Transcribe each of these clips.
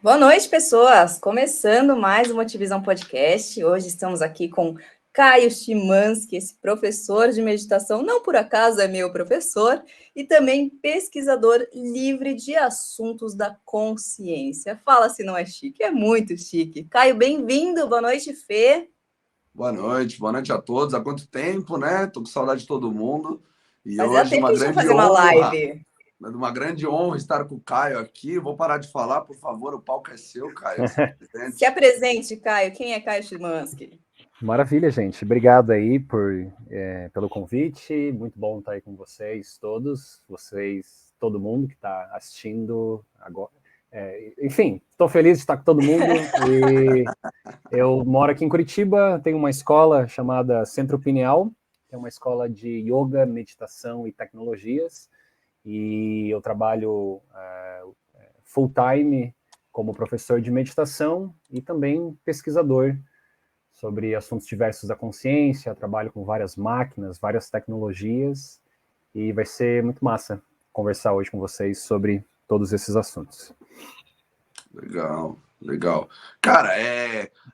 Boa noite, pessoas! Começando mais o Motivisão Podcast. Hoje estamos aqui com Caio Chimansky, esse professor de meditação, não por acaso é meu professor, e também pesquisador livre de assuntos da consciência. Fala se não é chique, é muito chique. Caio, bem-vindo! Boa noite, Fê! Boa noite a todos. Há quanto tempo, né? Tô com saudade de todo mundo. E Fazia hoje tempo que a gente ia fazer uma live. uma grande honra estar com o Caio aqui. Vou parar de falar, por favor, o palco é seu, Caio. Se apresente, Caio. Quem é Caio Chimansky? Maravilha, gente. Obrigado aí pelo convite. Muito bom estar aí com vocês todos, todo mundo que está assistindo agora. Enfim, estou feliz de estar com todo mundo. E eu moro aqui em Curitiba, tenho uma escola chamada Centro Pineal, que é uma escola de yoga, meditação e tecnologias. E eu trabalho full-time como professor de meditação e também pesquisador sobre assuntos diversos da consciência, trabalho com várias máquinas, várias tecnologias, e vai ser muito massa conversar hoje com vocês sobre todos esses assuntos. Legal, legal. Cara,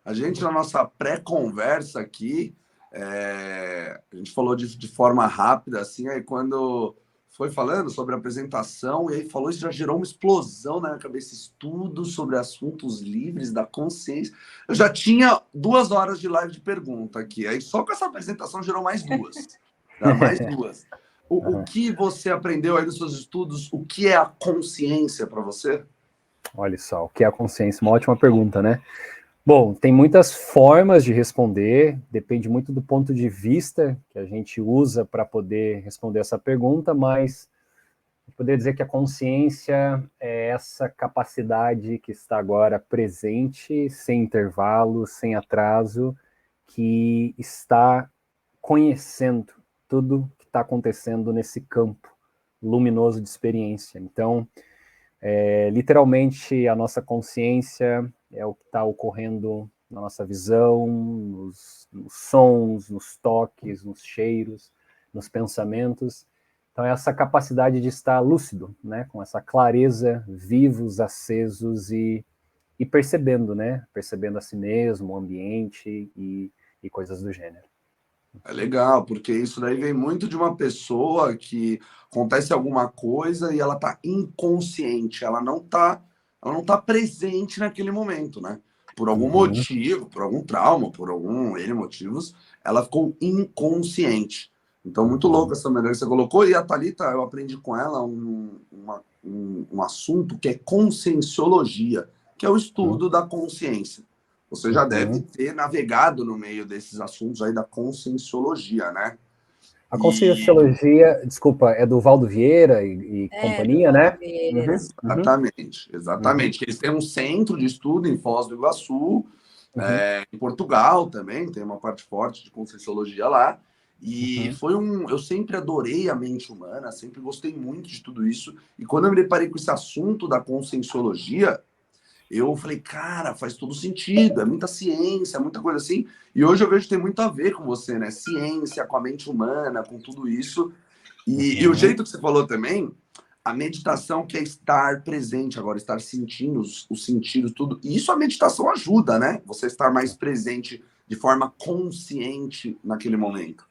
a gente na nossa pré-conversa aqui, a gente falou de forma rápida, assim, aí quando foi falando sobre a apresentação, e aí falou, isso já gerou uma explosão na minha cabeça, estudos sobre assuntos livres da consciência. Eu já tinha 2 horas de live de pergunta aqui, aí só com essa apresentação gerou mais duas. Tá? Mais duas. O que você aprendeu aí nos seus estudos? O que é a consciência para você? Olha só, o que é a consciência? Uma ótima pergunta, né? Bom, tem muitas formas de responder, depende muito do ponto de vista que a gente usa para poder responder essa pergunta, mas eu poderia dizer que a consciência é essa capacidade que está agora presente, sem intervalo, sem atraso, que está conhecendo tudo que está acontecendo nesse campo luminoso de experiência. Então, literalmente, a nossa consciência é o que está ocorrendo na nossa visão, nos sons, nos toques, nos cheiros, nos pensamentos. Então, é essa capacidade de estar lúcido, né, com essa clareza, vivos, acesos e percebendo, né, percebendo a si mesmo, o ambiente e coisas do gênero. É legal, porque isso daí vem muito de uma pessoa que acontece alguma coisa e ela tá inconsciente, ela não tá presente naquele momento, né? Por algum motivo, por algum trauma, por algum N motivos, ela ficou inconsciente. Então, muito louco essa maneira que você colocou. E a Thalita, eu aprendi com ela um assunto que é conscienciologia, que é o estudo da consciência. Você já deve ter navegado no meio desses assuntos aí da conscienciologia, né? A E conscienciologia, desculpa, é do Valdo Vieira e Do companhia, Valdo né? Vieira. exatamente, exatamente. Eles têm um centro de estudo em Foz do Iguaçu, em Portugal também, tem uma parte forte de conscienciologia lá. E eu sempre adorei a mente humana, sempre gostei muito de tudo isso. E quando eu me deparei com esse assunto da conscienciologia, eu falei, cara, faz todo sentido, é muita ciência, muita coisa assim. E hoje eu vejo que tem muito a ver com você, né? Ciência, com a mente humana, com tudo isso. E o jeito que você falou também, a meditação que é estar presente agora, estar sentindo os sentidos, tudo. E isso a meditação ajuda, né? Você estar mais presente de forma consciente naquele momento.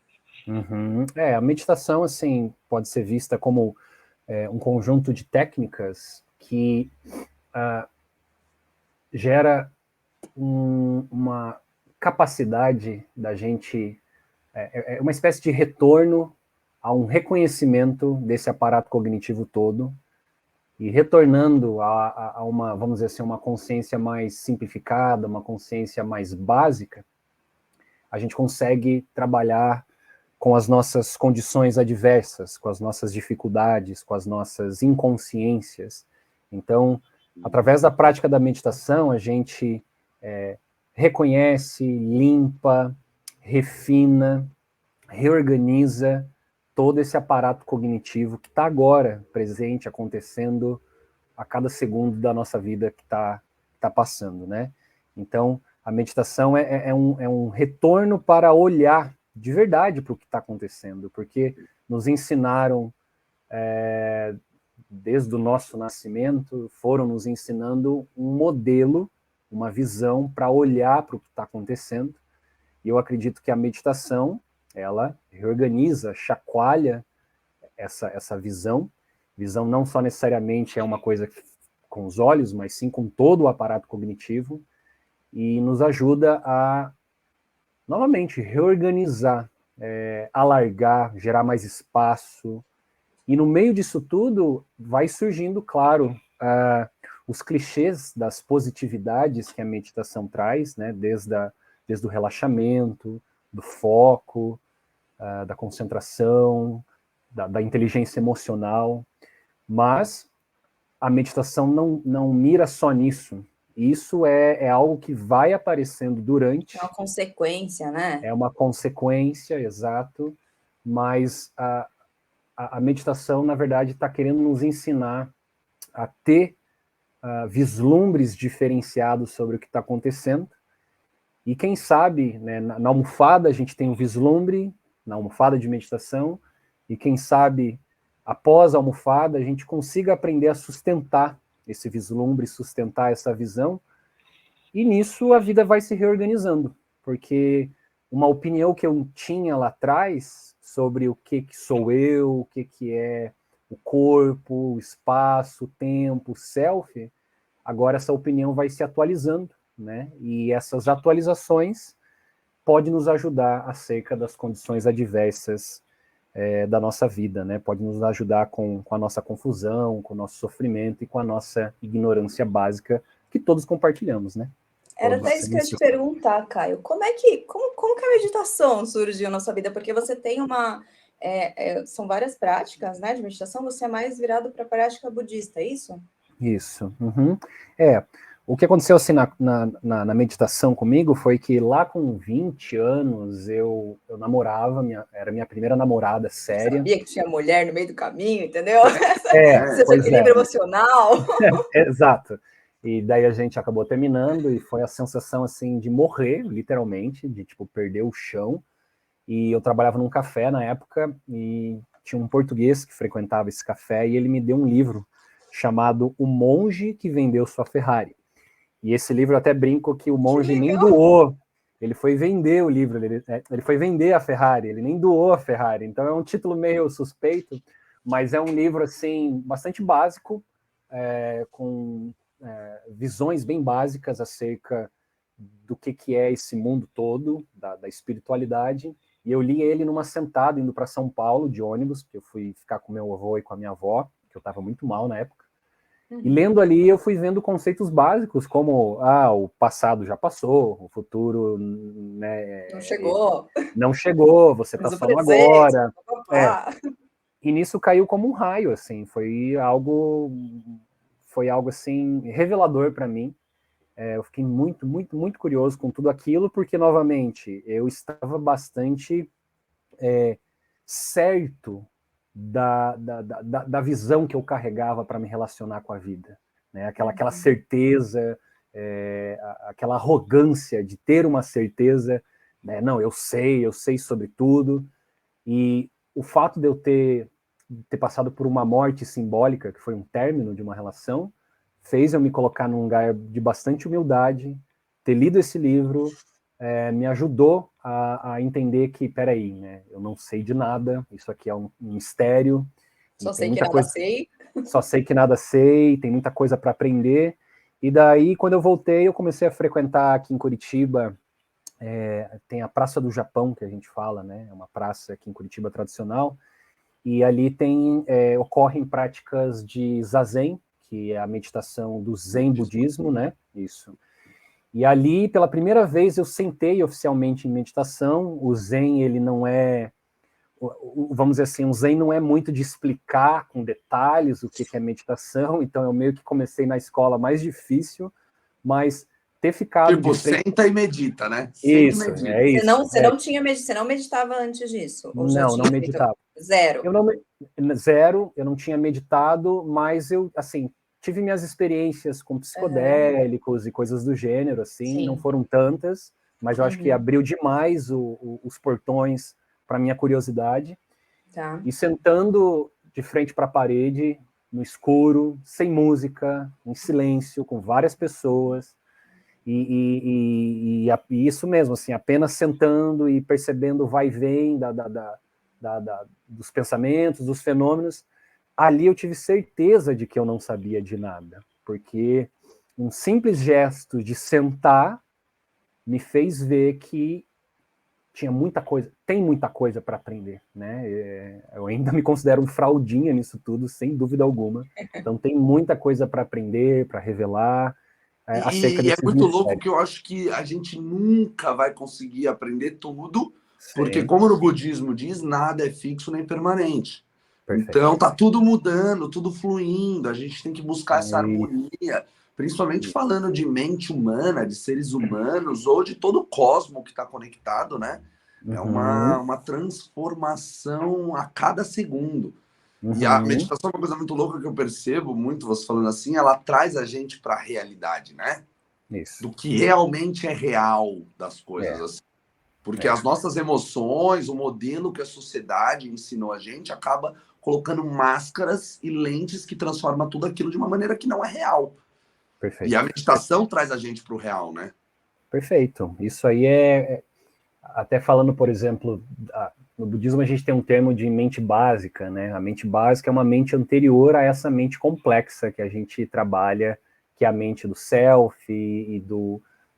A meditação, assim, pode ser vista como um conjunto de técnicas que gera uma capacidade da gente, uma espécie de retorno a um reconhecimento desse aparato cognitivo todo e retornando a uma, vamos dizer assim, uma consciência mais simplificada, uma consciência mais básica, a gente consegue trabalhar com as nossas condições adversas, com as nossas dificuldades, com as nossas inconsciências. Então, através da prática da meditação, a gente reconhece, limpa, refina, reorganiza todo esse aparato cognitivo que está agora presente, acontecendo a cada segundo da nossa vida que tá passando, né? Então, a meditação é um retorno para olhar de verdade para o que está acontecendo, porque nos ensinaram desde o nosso nascimento, foram nos ensinando um modelo, uma visão para olhar para o que está acontecendo. E eu acredito que a meditação, ela reorganiza, chacoalha essa visão. Visão não só necessariamente é uma coisa com os olhos, mas sim com todo o aparato cognitivo, e nos ajuda a, novamente, reorganizar, alargar, gerar mais espaço. E no meio disso tudo, vai surgindo, claro, os clichês das positividades que a meditação traz, né, desde o relaxamento, do foco, da concentração, da inteligência emocional, mas a meditação não mira só nisso. Isso é algo que vai aparecendo durante. É uma consequência, né? É uma consequência, exato, mas a meditação, na verdade, está querendo nos ensinar a ter vislumbres diferenciados sobre o que está acontecendo. E quem sabe, né, na almofada a gente tem um vislumbre, na almofada de meditação, e quem sabe, após a almofada, a gente consiga aprender a sustentar esse vislumbre, sustentar essa visão, e nisso a vida vai se reorganizando, porque uma opinião que eu tinha lá atrás sobre o que sou eu, o que é o corpo, o espaço, o tempo, o self, agora essa opinião vai se atualizando, né? E essas atualizações podem nos ajudar acerca das condições adversas da nossa vida, né? Pode nos ajudar com a nossa confusão, com o nosso sofrimento e com a nossa ignorância básica que todos compartilhamos, né? Era até isso que eu ia te perguntar, Caio. Como que a meditação surgiu na sua vida? Porque você tem são várias práticas, né, de meditação, você é mais virado para a prática budista, é isso? Isso. Uhum. O que aconteceu assim na meditação comigo foi que lá com 20 anos eu namorava, era minha primeira namorada séria. Eu sabia que tinha mulher no meio do caminho, entendeu? Esse equilíbrio emocional. Exato. E daí a gente acabou terminando e foi a sensação assim de morrer, literalmente, de tipo perder o chão. E eu trabalhava num café na época e tinha um português que frequentava esse café e ele me deu um livro chamado O Monge que Vendeu Sua Ferrari. E esse livro eu até brinco que o monge nem doou, ele foi vender o livro, ele foi vender a Ferrari, ele nem doou a Ferrari. Então é um título meio suspeito, mas é um livro assim bastante básico, com visões bem básicas acerca do que é esse mundo todo, da espiritualidade. E eu li ele numa sentada, indo para São Paulo, de ônibus, porque eu fui ficar com meu avô e com a minha avó, que eu estava muito mal na época. E lendo ali, eu fui vendo conceitos básicos, como, o passado já passou, o futuro, né, não chegou, você está só no agora. E nisso caiu como um raio, assim, foi algo assim, revelador para mim. Eu fiquei muito, muito, muito curioso com tudo aquilo, porque, novamente, eu estava bastante certo da visão que eu carregava para me relacionar com a vida, né? Aquela certeza, aquela arrogância de ter uma certeza, né? Não, eu sei sobre tudo, e o fato de eu ter passado por uma morte simbólica, que foi um término de uma relação, fez eu me colocar num lugar de bastante humildade, ter lido esse livro, me ajudou a entender que, peraí, né, eu não sei de nada, isso aqui é um mistério. Só sei que nada sei. Só sei que nada sei, tem muita coisa para aprender. E daí, quando eu voltei, eu comecei a frequentar aqui em Curitiba, tem a Praça do Japão, que a gente fala, né, é uma praça aqui em Curitiba tradicional, e ali ocorrem práticas de zazen, que é a meditação do Zen budismo, né, isso. E ali, pela primeira vez, eu sentei oficialmente em meditação. O Zen, ele não é, vamos dizer assim, o Zen não é muito de explicar com detalhes o que é meditação, então eu meio que comecei na escola mais difícil, mas ter ficado... Tipo, senta e medita, né? Isso, medita. É isso. Você não meditava antes disso? Ou não meditava. Zero? Eu não tinha meditado, mas eu, assim... tive minhas experiências com psicodélicos e coisas do gênero, assim, Sim. Não foram tantas, mas eu acho que abriu demais os portões para minha curiosidade. Tá. E sentando de frente para a parede, no escuro, sem música, em silêncio, com várias pessoas, e isso mesmo, assim, apenas sentando e percebendo o vai e vem dos pensamentos, dos fenômenos. Ali eu tive certeza de que eu não sabia de nada, porque um simples gesto de sentar me fez ver que tem muita coisa para aprender, né? Eu ainda me considero um fraldinha nisso tudo, sem dúvida alguma. Então tem muita coisa para aprender, para revelar acerca E é desses muito louco mistérios. que eu acho que a gente nunca vai conseguir aprender tudo, porque Sim. como no budismo diz, nada é fixo nem permanente. Perfeito. Então tá tudo mudando, tudo fluindo, a gente tem que buscar essa harmonia, principalmente falando de mente humana, de seres humanos, ou de todo o cosmo que está conectado, né? É uma transformação a cada segundo. E a meditação é uma coisa muito louca que eu percebo muito, você falando assim, ela traz a gente para a realidade, né? Isso. Do que realmente é real das coisas. Assim. Porque as nossas emoções, o modelo que a sociedade ensinou a gente, acaba colocando máscaras e lentes que transformam tudo aquilo de uma maneira que não é real. Perfeito. E a meditação traz a gente para o real, né? Perfeito. Isso aí até falando, por exemplo, no budismo a gente tem um termo de mente básica, né? A mente básica é uma mente anterior a essa mente complexa que a gente trabalha, que é a mente do self e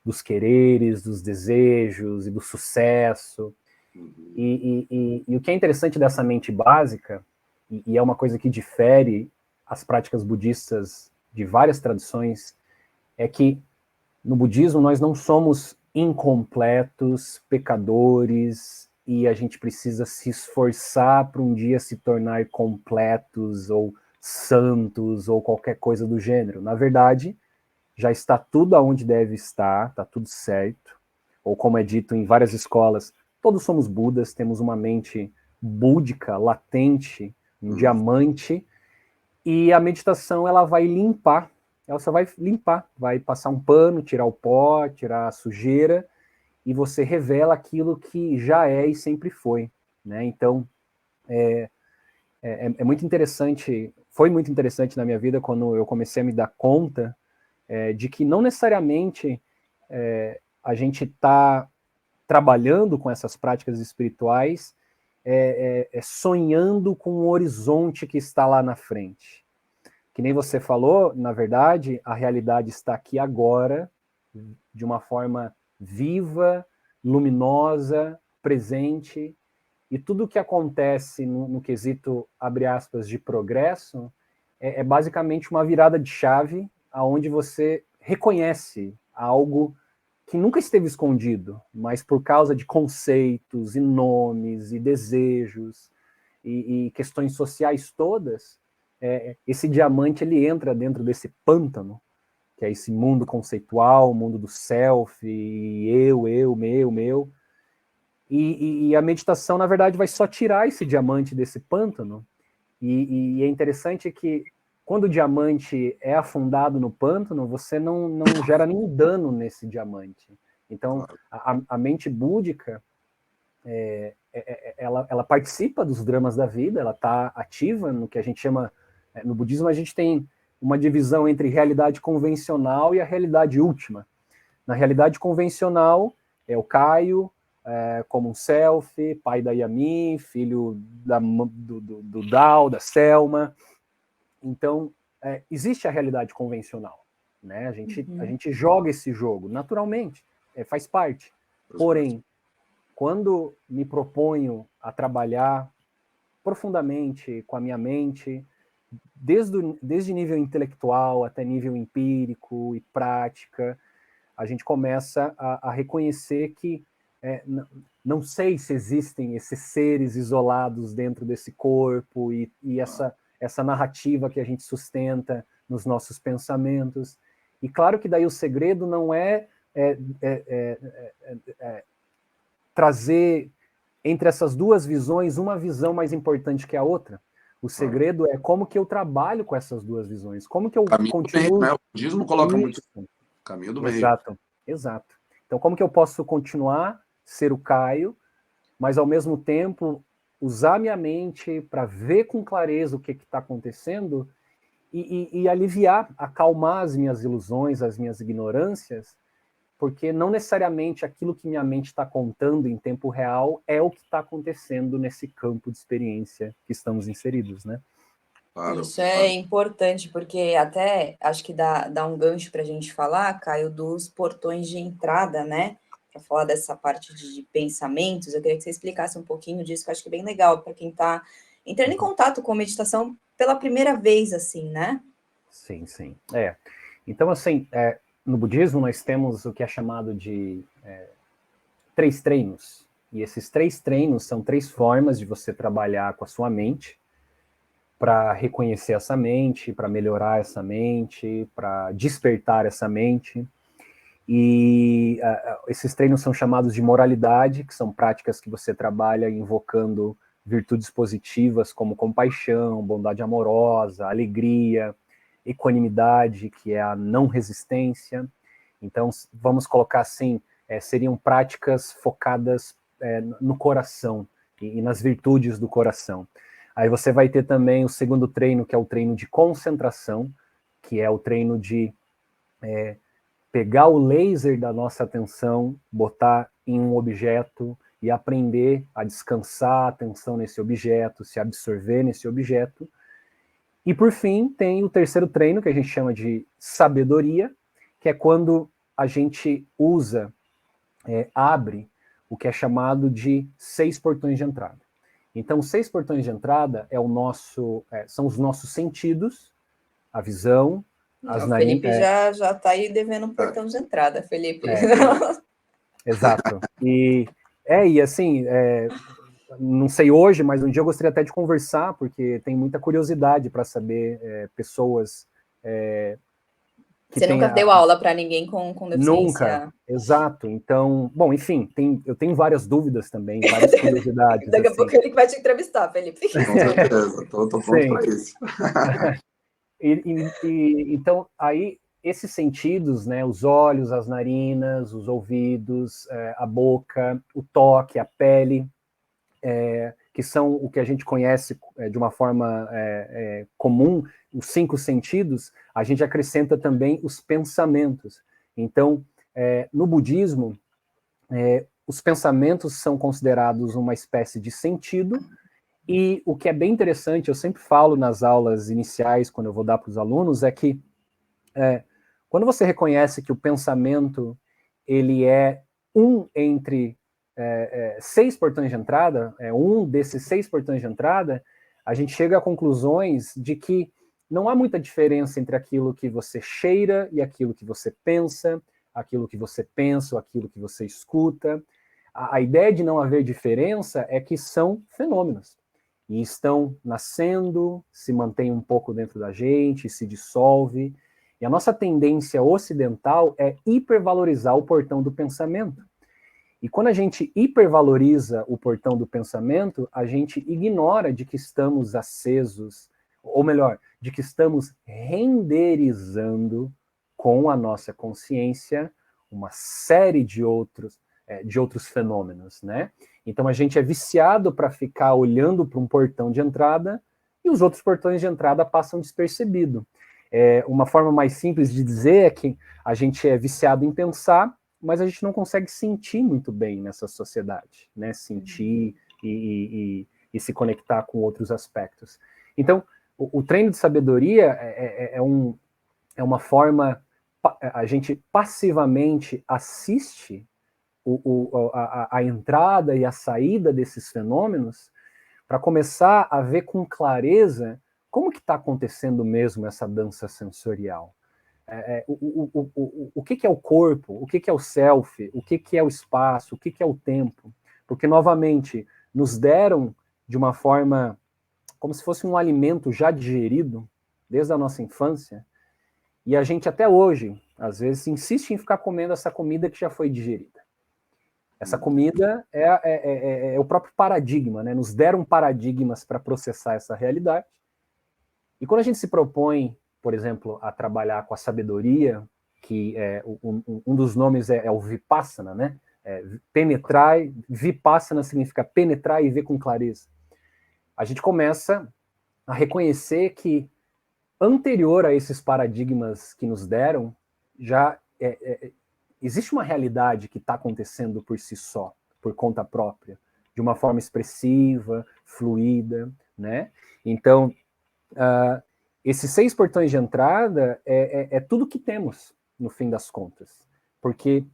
dos quereres, dos desejos e do sucesso. E o que é interessante dessa mente básica, e é uma coisa que difere as práticas budistas de várias tradições, é que no budismo nós não somos incompletos, pecadores, e a gente precisa se esforçar para um dia se tornar completos ou santos ou qualquer coisa do gênero. Na verdade, já está tudo aonde deve estar, está tudo certo. Ou como é dito em várias escolas, todos somos Budas, temos uma mente búdica, latente, um diamante, e a meditação ela vai limpar. Ela só vai limpar, vai passar um pano, tirar o pó, tirar a sujeira, e você revela aquilo que já é e sempre foi, né? Então, é muito interessante, foi muito interessante na minha vida quando eu comecei a me dar conta de que não necessariamente a gente está trabalhando com essas práticas espirituais sonhando com um horizonte que está lá na frente. Que nem você falou, na verdade, a realidade está aqui agora, de uma forma viva, luminosa, presente, e tudo que acontece no quesito, abre aspas, de progresso, é basicamente uma virada de chave, aonde você reconhece algo que nunca esteve escondido, mas por causa de conceitos, e nomes, e desejos, e questões sociais todas, esse diamante ele entra dentro desse pântano, que é esse mundo conceitual, o mundo do self, eu, meu, e a meditação, na verdade, vai só tirar esse diamante desse pântano, e é interessante que quando o diamante é afundado no pântano, você não gera nenhum dano nesse diamante. Então, a mente búdica, ela participa dos dramas da vida, ela está ativa no que a gente chama... No budismo, a gente tem uma divisão entre realidade convencional e a realidade última. Na realidade convencional, é o Caio, como um self, pai da Yami, filho do Dao, da Selma. Então, existe a realidade convencional. Né? A gente joga esse jogo, naturalmente, faz parte. Porém, quando me proponho a trabalhar profundamente com a minha mente, desde nível intelectual até nível empírico e prática, a gente começa a reconhecer que não sei se existem esses seres isolados dentro desse corpo e essa narrativa que a gente sustenta nos nossos pensamentos. E claro que daí o segredo não é trazer entre essas duas visões uma visão mais importante que a outra. O segredo é como que eu trabalho com essas duas visões, como que eu continuo... Meio, né? O budismo coloca muito caminho do meio. Exato. Então, como que eu posso continuar ser o Caio, mas ao mesmo tempo usar minha mente para ver com clareza o que está acontecendo e aliviar, acalmar as minhas ilusões, as minhas ignorâncias, porque não necessariamente aquilo que minha mente está contando em tempo real é o que está acontecendo nesse campo de experiência que estamos inseridos, né? Claro, Isso é importante, porque até acho que dá um gancho para a gente falar, Caio, dos portões de entrada, né? Para falar dessa parte de pensamentos, eu queria que você explicasse um pouquinho disso, que eu acho que é bem legal para quem está entrando em contato com meditação pela primeira vez, assim, né? Sim, sim. Então, assim, no budismo nós temos o que é chamado de 3 treinos. E esses 3 treinos são 3 formas de você trabalhar com a sua mente, para reconhecer essa mente, para melhorar essa mente, para despertar essa mente. E esses treinos são chamados de moralidade, que são práticas que você trabalha invocando virtudes positivas como compaixão, bondade amorosa, alegria, equanimidade, que é a não resistência. Então, vamos colocar assim, seriam práticas focadas no coração e nas virtudes do coração. Aí você vai ter também o segundo treino, que é o treino de concentração, que é o treino de pegar o laser da nossa atenção, botar em um objeto e aprender a descansar a atenção nesse objeto, se absorver nesse objeto. E por fim, tem o terceiro treino, que a gente chama de sabedoria, que é quando a gente usa, abre o que é chamado de 6 portões de entrada. Então, 6 portões de entrada são os nossos sentidos, a visão, as narinas. Felipe já está aí devendo um portão de entrada, Felipe. Exato. E assim, não sei hoje, mas um dia eu gostaria até de conversar, porque tem muita curiosidade para saber pessoas que Você nunca deu aula para ninguém com deficiência? Nunca, exato. Então, bom, enfim, eu tenho várias dúvidas também, várias curiosidades. Daqui a assim. pouco ele vai te entrevistar, Felipe. Com certeza, estou pronto para isso. Então, aí, esses sentidos, né, os olhos, as narinas, os ouvidos, a boca, o toque, a pele, que são o que a gente conhece de uma forma comum, os 5 sentidos, a gente acrescenta também os pensamentos. Então, no budismo, os pensamentos são considerados uma espécie de sentido, e o que é bem interessante, eu sempre falo nas aulas iniciais, quando eu vou dar para os alunos, é que quando você reconhece que o pensamento ele é entre 6 portões de entrada, um desses 6 portões de entrada, a gente chega a conclusões de que não há muita diferença entre aquilo que você cheira e aquilo que você pensa, aquilo que você pensa ou aquilo que você escuta. A ideia de não haver diferença é que são fenômenos. E estão nascendo, se mantém um pouco dentro da gente, se dissolve. E a nossa tendência ocidental é hipervalorizar o portão do pensamento. E quando a gente hipervaloriza o portão do pensamento, a gente ignora de que estamos acesos, ou melhor, de que estamos renderizando com a nossa consciência uma série de outros fenômenos, né? Então a gente é viciado para ficar olhando para um portão de entrada e os outros portões de entrada passam despercebido. Uma forma mais simples de dizer é que a gente é viciado em pensar, mas a gente não consegue sentir muito bem nessa sociedade, né? Sentir e se conectar com outros aspectos. Então, o treino de sabedoria é uma forma, a gente passivamente assiste a entrada e a saída desses fenômenos para começar a ver com clareza como que está acontecendo mesmo essa dança sensorial. O que é o corpo, o que é o self, o que é o espaço, o que é o tempo. Porque, novamente, nos deram de uma forma como se fosse um alimento já digerido, desde a nossa infância, e a gente até hoje, às vezes, insiste em ficar comendo essa comida que já foi digerida. Essa comida é o próprio paradigma, né? Nos deram paradigmas para processar essa realidade. E quando a gente se propõe, por exemplo, a trabalhar com a sabedoria, que um dos nomes é o Vipassana, né? Penetrar, Vipassana significa penetrar e ver com clareza. A gente começa a reconhecer que anterior a esses paradigmas que nos deram, já existe uma realidade que está acontecendo por si só, por conta própria, de uma forma expressiva, fluida, né? Então, esses 6 portões de entrada é tudo que temos, no fim das contas. Porque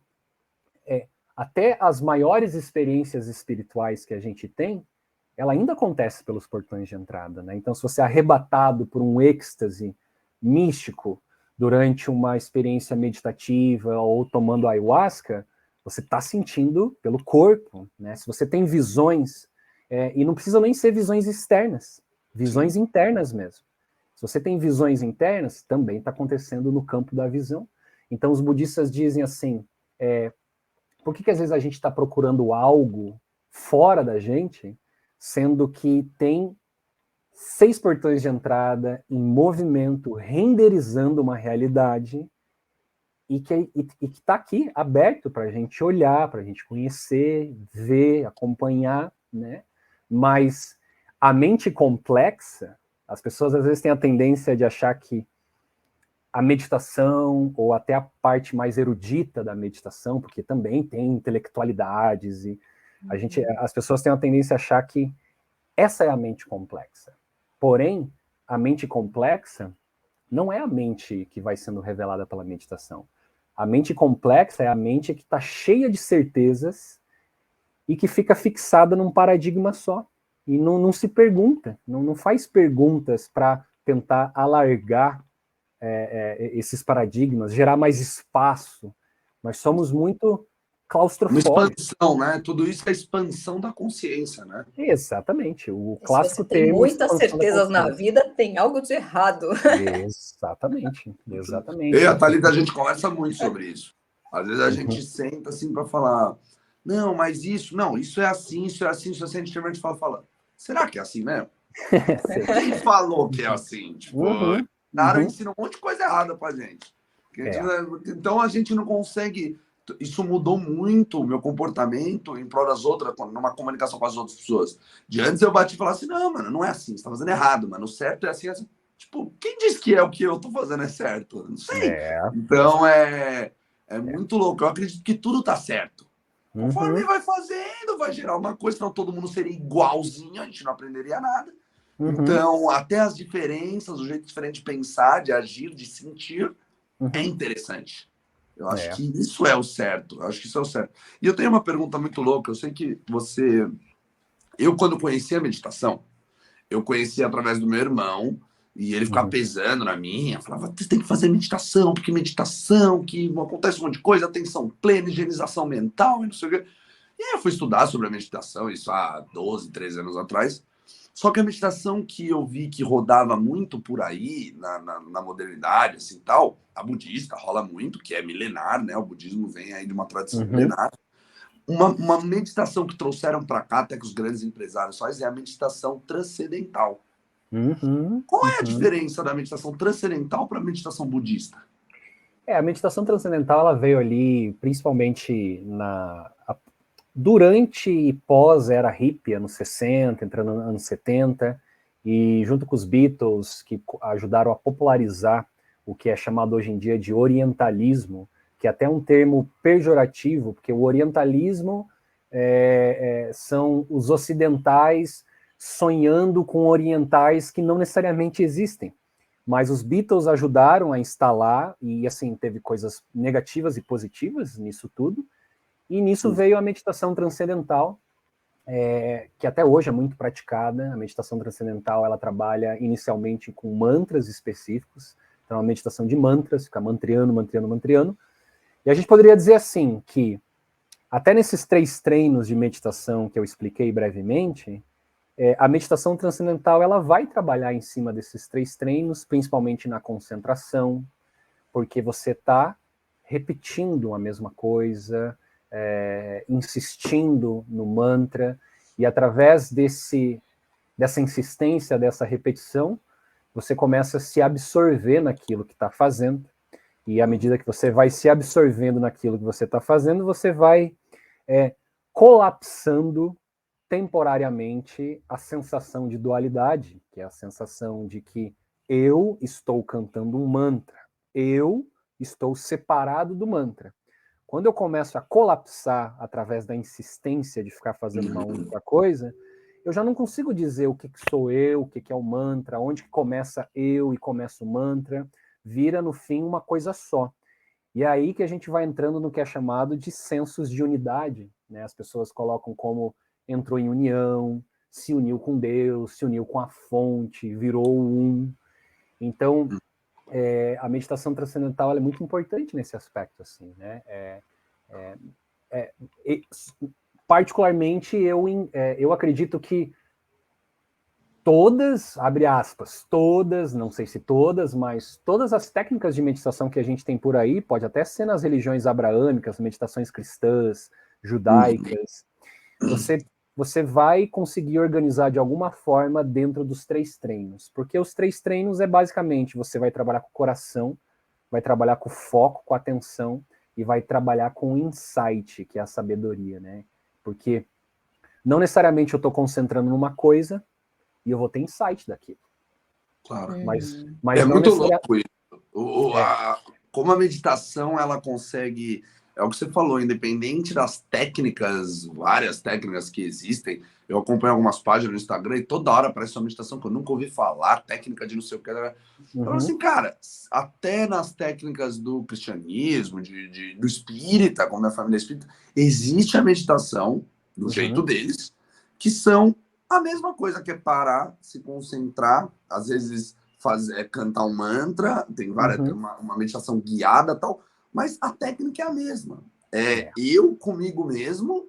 até as maiores experiências espirituais que a gente tem, ela ainda acontece pelos portões de entrada, né? Então, se você é arrebatado por um êxtase místico durante uma experiência meditativa ou tomando ayahuasca, você está sentindo pelo corpo, né? Se você tem visões, e não precisa nem ser visões externas, visões internas mesmo. Se você tem visões internas, também está acontecendo no campo da visão. Então, os budistas dizem assim, por que às vezes a gente está procurando algo fora da gente, sendo que tem 6 portões de entrada em movimento, renderizando uma realidade e que está aqui aberto para a gente olhar, para a gente conhecer, ver, acompanhar, né? Mas a mente complexa, as pessoas às vezes têm a tendência de achar que a meditação, ou até a parte mais erudita da meditação, porque também tem intelectualidades, e as pessoas têm a tendência a achar que essa é a mente complexa. Porém, a mente complexa não é a mente que vai sendo revelada pela meditação. A mente complexa é a mente que está cheia de certezas e que fica fixada num paradigma só. E não se pergunta, não faz perguntas para tentar alargar esses paradigmas, gerar mais espaço. Nós somos muito claustrofóbicos. Uma expansão, né? Tudo isso é expansão da consciência, né? Exatamente. O Se clássico você tem termo muitas expansão da certezas na consciência. vida, tem algo de errado. Exatamente, Eu exatamente. e a Thalita, a gente conversa muito sobre isso. Às vezes a gente senta assim para falar, não, mas isso, não, isso é assim, isso é assim, isso é assim, a gente termina de fala, será que é assim mesmo? Quem falou que é assim? Tipo, cara, ensina um monte de coisa errada pra gente. Então a gente não consegue. Isso mudou muito o meu comportamento em prol das outras, numa comunicação com as outras pessoas. De antes eu bati e falava assim: não, mano, não é assim, você tá fazendo errado, mano. O certo é assim, assim. Tipo, quem diz que é o que eu tô fazendo é certo? Não sei. Então é muito louco. Eu acredito que tudo tá certo. Conforme vai fazendo, vai gerar uma coisa, senão todo mundo seria igualzinho, a gente não aprenderia nada. Então, até as diferenças, o jeito diferente de pensar, de agir, de sentir, é interessante. Eu acho que isso é o certo. Eu acho que isso é o certo. E eu tenho uma pergunta muito louca. Eu sei que você... Eu, quando conheci a meditação, eu conheci através do meu irmão, e ele ficava pesando na minha, falava, você tem que fazer meditação, porque meditação, que acontece um monte de coisa, atenção plena, higienização mental, e não sei o quê. E aí eu fui estudar sobre a meditação, isso há 12, 13 anos atrás. Só que a meditação que eu vi que rodava muito por aí, na modernidade, assim, tal, a budista rola muito, que é milenar, né? O budismo vem aí de uma tradição milenar. Uma meditação que trouxeram para cá, até que os grandes empresários fazem, é a meditação transcendental. Qual é a diferença da meditação transcendental para a meditação budista? A meditação transcendental ela veio ali, principalmente durante e pós-era hippie, anos 60, entrando nos anos 70, e junto com os Beatles, que ajudaram a popularizar o que é chamado hoje em dia de orientalismo, que é até um termo pejorativo, porque o orientalismo são os ocidentais sonhando com orientais que não necessariamente existem. Mas os Beatles ajudaram a instalar, e assim, teve coisas negativas e positivas nisso tudo, e nisso veio a meditação transcendental, que até hoje é muito praticada. A meditação transcendental, ela trabalha inicialmente com mantras específicos, então a meditação de mantras, fica mantriano, mantriano, mantriano, e a gente poderia dizer assim, que até nesses 3 treinos de meditação que eu expliquei brevemente, a meditação transcendental ela vai trabalhar em cima desses 3 treinos, principalmente na concentração, porque você está repetindo a mesma coisa, insistindo no mantra, e através dessa insistência, dessa repetição, você começa a se absorver naquilo que está fazendo, e à medida que você vai se absorvendo naquilo que você está fazendo, você vai colapsando temporariamente a sensação de dualidade, que é a sensação de que eu estou cantando um mantra, eu estou separado do mantra. Quando eu começo a colapsar através da insistência de ficar fazendo uma única coisa, eu já não consigo dizer o que sou eu, o que é o mantra, onde que começa eu e começa o mantra, vira no fim uma coisa só. E é aí que a gente vai entrando no que é chamado de sensos de unidade, né? As pessoas colocam como entrou em união, se uniu com Deus, se uniu com a fonte, virou um. Então, a meditação transcendental ela é muito importante nesse aspecto, assim, né? Particularmente, eu acredito que todas, abre aspas, todas, não sei se todas, mas todas as técnicas de meditação que a gente tem por aí, pode até ser nas religiões abraâmicas, meditações cristãs, judaicas, você vai conseguir organizar de alguma forma dentro dos 3 treinos, porque os 3 treinos é basicamente, você vai trabalhar com o coração, vai trabalhar com o foco, com a atenção, e vai trabalhar com o insight, que é a sabedoria, né? Porque não necessariamente eu estou concentrando numa coisa e eu vou ter insight daquilo. Claro. Mas é não muito necessariamente... louco isso. Como a meditação, ela consegue... É o que você falou, independente das técnicas, várias técnicas que existem. Eu acompanho algumas páginas no Instagram e toda hora aparece uma meditação que eu nunca ouvi falar, técnica de não sei o que. Então, assim, cara, até nas técnicas do cristianismo, do espírita, como da família espírita, existe a meditação, do jeito deles, que são a mesma coisa, que é parar, se concentrar, às vezes cantar um mantra, tem uma meditação guiada e tal, mas a técnica é a mesma. Eu comigo mesmo,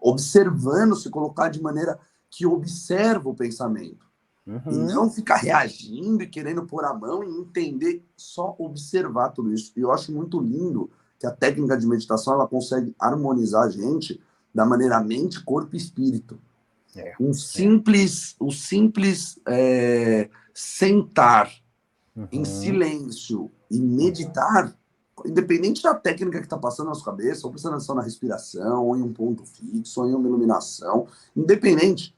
observando, se colocar de maneira que observa o pensamento. E não ficar reagindo e querendo pôr a mão e entender, só observar tudo isso. E eu acho muito lindo que a técnica de meditação ela consegue harmonizar a gente da maneira mente, corpo e espírito. O simples sentar em silêncio e meditar, independente da técnica que está passando na sua cabeça, ou prestando atenção na respiração, ou em um ponto fixo, ou em uma iluminação, independente,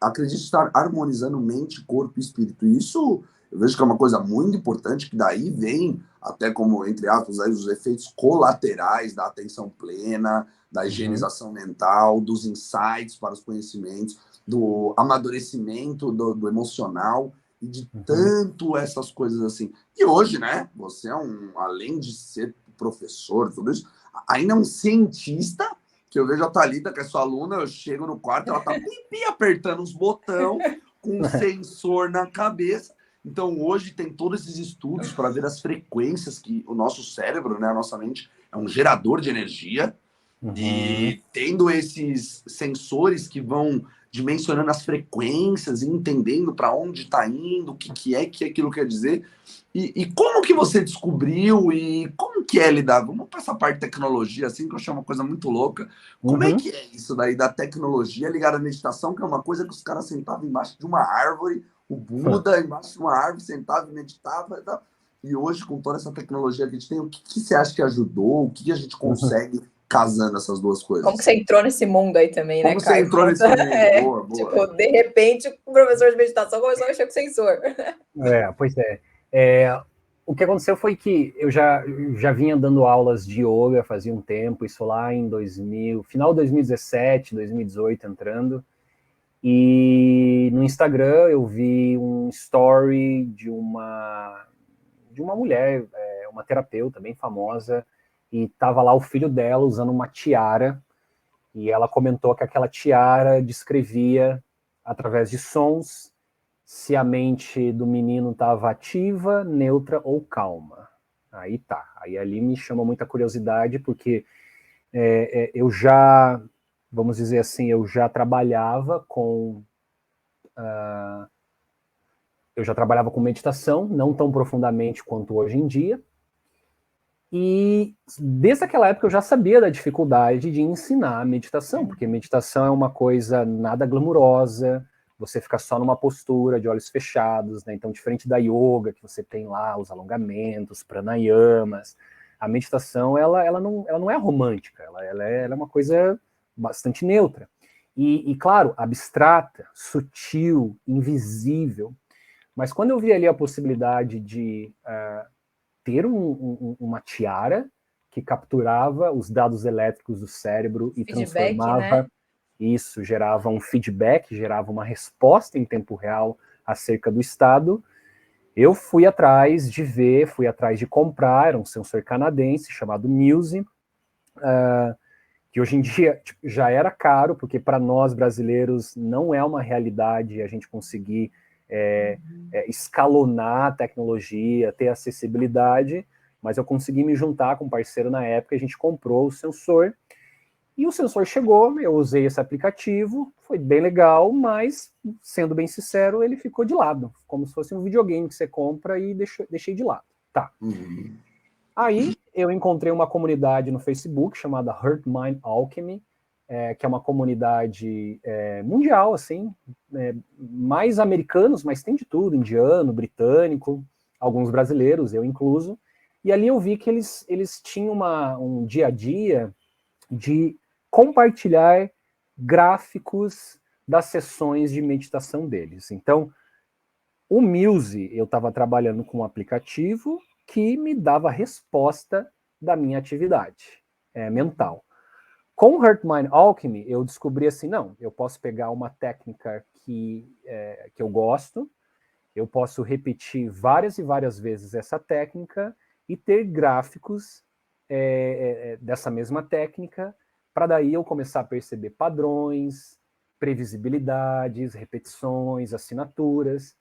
acredito estar harmonizando mente, corpo e espírito. E isso eu vejo que é uma coisa muito importante, que daí vem até como, entre aspas, aí, os efeitos colaterais da atenção plena, da higienização mental, dos insights para os conhecimentos, do amadurecimento do emocional e de tanto essas coisas assim. E hoje, né, você é além de ser professor, tudo isso, ainda é um cientista, que eu vejo a Thalita, que é sua aluna, eu chego no quarto, ela tá apertando os botões, com um sensor na cabeça. Então, hoje tem todos esses estudos para ver as frequências que o nosso cérebro, né, a nossa mente, é um gerador de energia. E tendo esses sensores que vão dimensionando as frequências e entendendo para onde está indo, o que é que aquilo quer dizer. E como que você descobriu e como que é lidar? Vamos para essa parte de tecnologia, assim, que eu achei uma coisa muito louca. Como é que é isso daí da tecnologia ligada à meditação, que é uma coisa que os caras sentavam embaixo de uma árvore, o Buda embaixo de uma árvore sentava e meditava e tal. E hoje, com toda essa tecnologia que a gente tem, o que você acha que ajudou? O que a gente consegue casando essas duas coisas? Como que você entrou nesse mundo aí também, né, Caio? Como você entrou nesse mundo? Boa, boa. Tipo, de repente, o professor de meditação começou a mexer com o sensor. Pois é. O que aconteceu foi que eu já vinha dando aulas de yoga fazia um tempo, isso lá em final de 2017, 2018, entrando. E no Instagram eu vi um story de uma mulher, uma terapeuta bem famosa, e tava lá o filho dela usando uma tiara, e ela comentou que aquela tiara descrevia, através de sons, se a mente do menino estava ativa, neutra ou calma. Aí ali me chamou muita curiosidade, porque eu já, vamos dizer assim, eu já trabalhava com meditação, não tão profundamente quanto hoje em dia, e desde aquela época eu já sabia da dificuldade de ensinar a meditação, porque meditação é uma coisa nada glamurosa, você fica só numa postura de olhos fechados, né? Então, diferente da yoga, que você tem lá os alongamentos, pranayamas, a meditação ela não é romântica, ela é uma coisa bastante neutra. E, claro, abstrata, sutil, invisível, Mas quando eu vi ali a possibilidade de ter uma tiara que capturava os dados elétricos do cérebro e transformava, né? Isso, gerava um feedback, gerava uma resposta em tempo real acerca do estado, eu fui atrás de ver, fui atrás de comprar, era um sensor canadense chamado Muse, que hoje em dia tipo, já era caro, porque para nós brasileiros não é uma realidade a gente conseguir escalonar a tecnologia, ter acessibilidade, mas eu consegui me juntar com um parceiro na época, a gente comprou o sensor, e o sensor chegou, eu usei esse aplicativo, foi bem legal, mas, sendo bem sincero, ele ficou de lado, como se fosse um videogame que você compra e deixei de lado. Tá. Uhum. Aí, eu encontrei uma comunidade no Facebook chamada Heart Mind Alchemy, que é uma comunidade mundial, assim, mais americanos, mas tem de tudo, indiano, britânico, alguns brasileiros, eu incluso, e ali eu vi que eles tinham um dia a dia de compartilhar gráficos das sessões de meditação deles. Então, o Muse, eu estava trabalhando com um aplicativo que me dava a resposta da minha atividade mental. Com o Heart Mind Alchemy, eu descobri assim, não, eu posso pegar uma técnica que eu gosto, eu posso repetir várias e várias vezes essa técnica e ter gráficos dessa mesma técnica, para daí eu começar a perceber padrões, previsibilidades, repetições, assinaturas.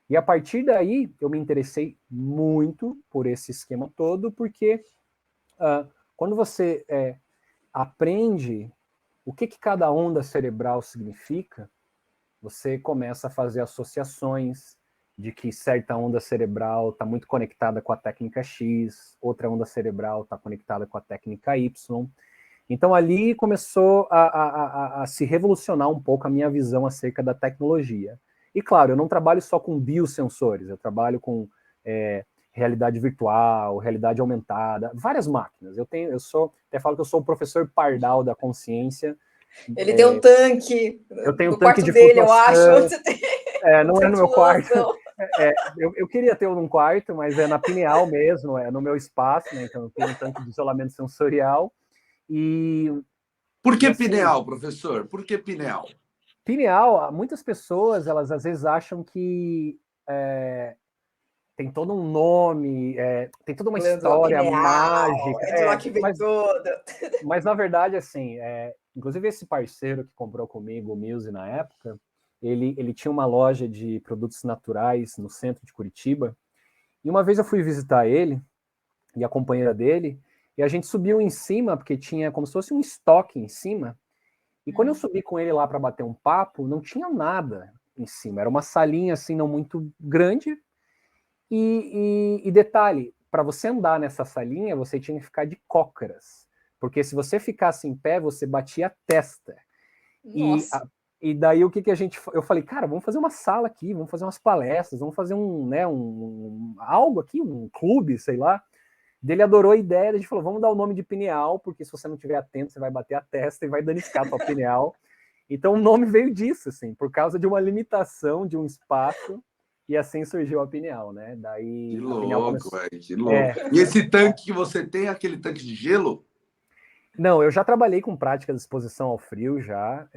E a partir daí eu me interessei muito por esse esquema todo, porque quando você aprende o que cada onda cerebral significa, você começa a fazer associações de que certa onda cerebral está muito conectada com a técnica X, outra onda cerebral está conectada com a técnica Y. Então ali começou a se revolucionar um pouco a minha visão acerca da tecnologia. E claro, eu não trabalho só com biosensores, eu trabalho com realidade virtual, realidade aumentada, várias máquinas. Até falo que eu sou o professor Pardal da consciência. Ele tem um tanque. Eu tenho no um tanque quarto de dele, flutuação. eu acho. Não é no meu quarto. Eu queria ter um num quarto, mas é na pineal mesmo, é no meu espaço, né? Então eu tenho um tanque de isolamento sensorial. E por que assim, pineal, professor? Por que pineal? Pineal, muitas pessoas, elas às vezes acham que tem todo um nome, tem toda uma história pineal, mágica. É de lá que vem tudo. Mas na verdade, assim, inclusive esse parceiro que comprou comigo o Muse na época, ele tinha uma loja de produtos naturais no centro de Curitiba, e uma vez eu fui visitar ele e a companheira dele, e a gente subiu em cima, porque tinha como se fosse um estoque em cima, e quando eu subi com ele lá para bater um papo, não tinha nada em cima, era uma salinha assim não muito grande, e detalhe, para você andar nessa salinha, você tinha que ficar de cócoras, porque se você ficasse em pé, você batia a testa. Nossa. E daí o que eu falei, cara, vamos fazer uma sala aqui, vamos fazer umas palestras, vamos fazer algo aqui, um clube, sei lá. Ele adorou a ideia, a gente falou, vamos dar o nome de pineal, porque se você não estiver atento, você vai bater a testa e vai danificar a tua pineal. Então o nome veio disso, assim, por causa de uma limitação de um espaço, e assim surgiu a pineal, né? Daí que a pineal louco, velho, que louco. E esse tanque que você tem, aquele tanque de gelo? Não, eu já trabalhei com prática de exposição ao frio, já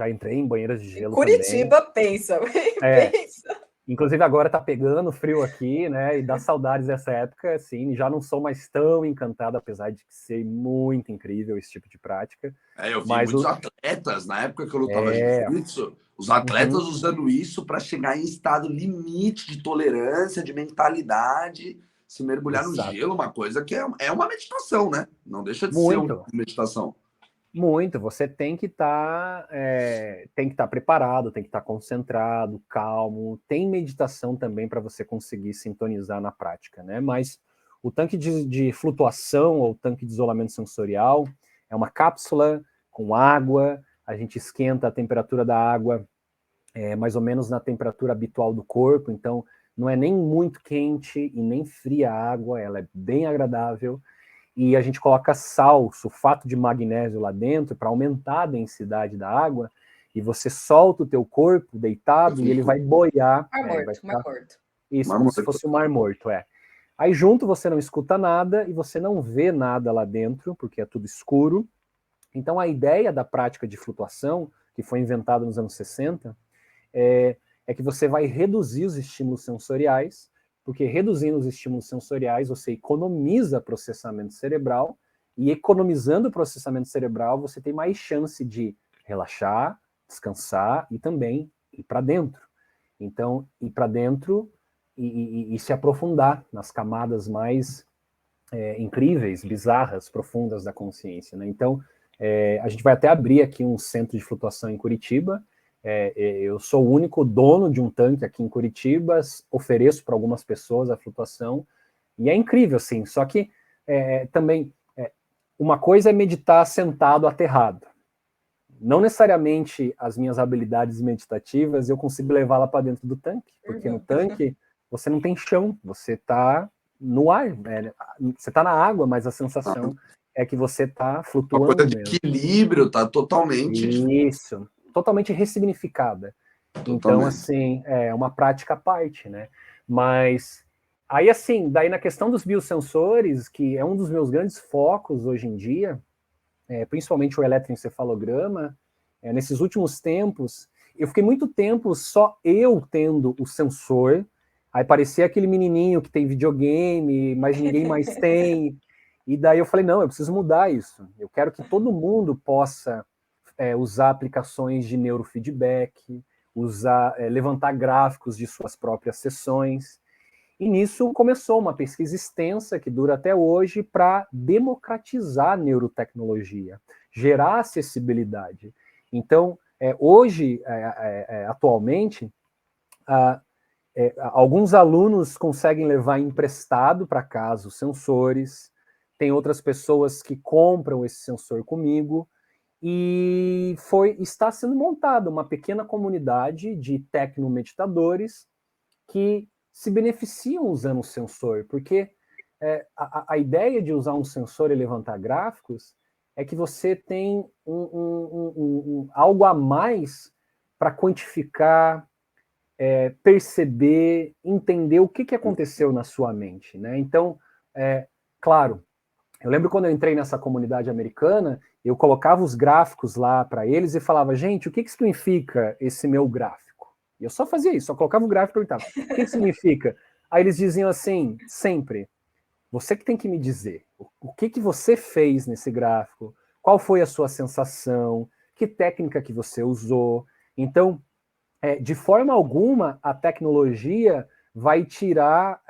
entrei em banheiras de gelo Curitiba, também. pensa. Inclusive agora tá pegando frio aqui, né? E dá saudades dessa época, assim, já não sou mais tão encantado, apesar de ser muito incrível esse tipo de prática. Eu vi muitos atletas, na época que eu lutava jiu-jitsu, os atletas usando isso para chegar em estado limite de tolerância, de mentalidade, se mergulhar no gelo, uma coisa que é uma meditação, né? Não deixa de ser uma meditação. Muito, você tem que estar preparado, tem que estar concentrado, calmo. Tem meditação também para você conseguir sintonizar na prática, né? Mas o tanque de flutuação ou tanque de isolamento sensorial é uma cápsula com água, a gente esquenta a temperatura da água mais ou menos na temperatura habitual do corpo, então não é nem muito quente e nem fria a água, ela é bem agradável. E a gente coloca sal, sulfato de magnésio lá dentro para aumentar a densidade da água, e você solta o teu corpo deitado e ele vai boiar. Mar morto, vai ficar, mar morto. Isso, Mar como morto. se fosse um mar morto, Aí junto você não escuta nada e você não vê nada lá dentro, porque é tudo escuro. Então a ideia da prática de flutuação, que foi inventada nos anos 60, é que você vai reduzir os estímulos sensoriais, porque reduzindo os estímulos sensoriais você economiza processamento cerebral, e economizando o processamento cerebral você tem mais chance de relaxar, descansar e também ir para dentro. Então, ir para dentro e se aprofundar nas camadas mais incríveis, bizarras, profundas da consciência, né? Então, a gente vai até abrir aqui um centro de flutuação em Curitiba. Eu sou o único dono de um tanque aqui em Curitiba, ofereço para algumas pessoas a flutuação, e é incrível, assim, só que também uma coisa é meditar sentado aterrado. Não necessariamente as minhas habilidades meditativas eu consigo levá-la para dentro do tanque, porque no tanque você não tem chão, você está no ar, você está na água, mas a sensação é que você está flutuando. Uma coisa de mesmo. equilíbrio, tá totalmente... Isso, totalmente ressignificada. Totalmente. Então, assim, é uma prática à parte, né? Mas, aí assim, daí na questão dos biosensores, que é um dos meus grandes focos hoje em dia, principalmente o eletroencefalograma, nesses últimos tempos, eu fiquei muito tempo só eu tendo o sensor, aí parecia aquele menininho que tem videogame, mas ninguém mais tem, e daí eu falei, não, eu preciso mudar isso, eu quero que todo mundo possa usar aplicações de neurofeedback, levantar gráficos de suas próprias sessões, e nisso começou uma pesquisa extensa, que dura até hoje, para democratizar a neurotecnologia, gerar acessibilidade. Então, hoje, atualmente, alguns alunos conseguem levar emprestado para casa os sensores, tem outras pessoas que compram esse sensor comigo, e está sendo montada uma pequena comunidade de tecnomeditadores que se beneficiam usando o sensor, porque a ideia de usar um sensor e levantar gráficos é que você tem algo a mais para quantificar, perceber, entender o que aconteceu na sua mente, né? Então, claro, eu lembro quando eu entrei nessa comunidade americana, eu colocava os gráficos lá para eles e falava, gente, o que significa esse meu gráfico? E eu só fazia isso, só colocava o gráfico e perguntava, o que significa? Aí eles diziam assim, sempre, você que tem que me dizer, o que você fez nesse gráfico, qual foi a sua sensação, que técnica que você usou. Então, de forma alguma, a tecnologia vai tirar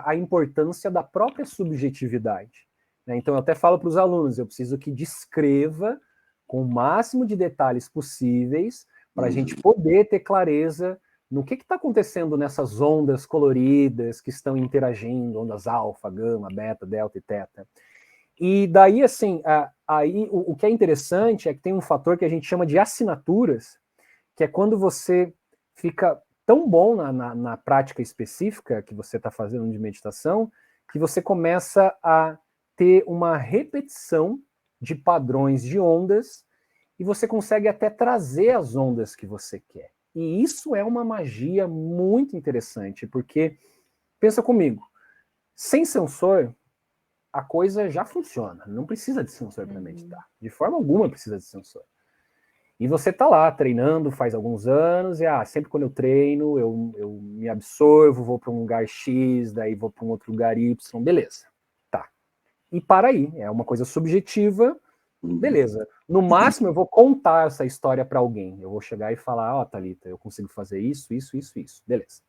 a importância da própria subjetividade. Né? Então, eu até falo para os alunos, eu preciso que descreva com o máximo de detalhes possíveis para a gente poder ter clareza no que está acontecendo nessas ondas coloridas que estão interagindo, ondas alfa, gama, beta, delta e teta. E daí, assim, aí o que é interessante é que tem um fator que a gente chama de assinaturas, que é quando você fica tão bom na prática específica que você está fazendo de meditação, que você começa a ter uma repetição de padrões de ondas e você consegue até trazer as ondas que você quer. E isso é uma magia muito interessante, porque, pensa comigo, sem sensor, a coisa já funciona, não precisa de sensor para meditar. De forma alguma precisa de sensor. E você tá lá treinando faz alguns anos, e sempre quando eu treino, eu me absorvo, vou para um lugar X, daí vou para um outro lugar Y, beleza. Tá. E para aí, é uma coisa subjetiva, beleza. No máximo, eu vou contar essa história para alguém. Eu vou chegar e falar, Thalita, eu consigo fazer isso, isso, isso, isso. Beleza.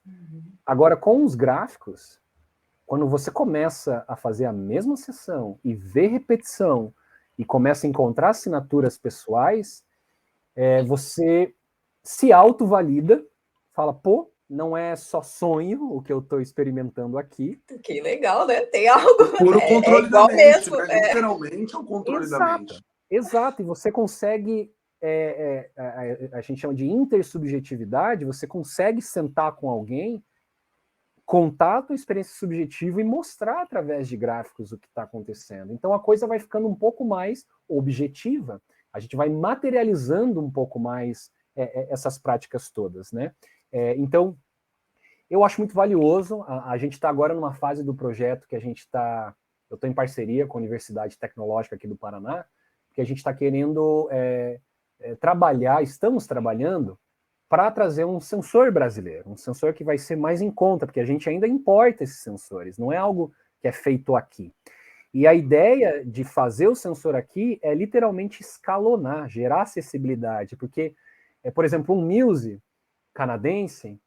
Agora, com os gráficos, quando você começa a fazer a mesma sessão e ver repetição e começa a encontrar assinaturas pessoais, você se autovalida, fala, pô, não é só sonho o que eu estou experimentando aqui. Que legal, né? Tem algo. Puro controle da mente, mesmo. Né? Literalmente é o controle da mente. Exato, e você consegue, a gente chama de intersubjetividade, você consegue sentar com alguém, contar a tua experiência subjetiva e mostrar através de gráficos o que está acontecendo. Então a coisa vai ficando um pouco mais objetiva, a gente vai materializando um pouco mais essas práticas todas, né? Então, eu acho muito valioso. A gente está agora numa fase do projeto que eu estou em parceria com a Universidade Tecnológica aqui do Paraná, que a gente está querendo estamos trabalhando para trazer um sensor brasileiro, um sensor que vai ser mais em conta, porque a gente ainda importa esses sensores, não é algo que é feito aqui. E a ideia de fazer o sensor aqui é literalmente escalonar, gerar acessibilidade, porque, por exemplo, um Muse canadense,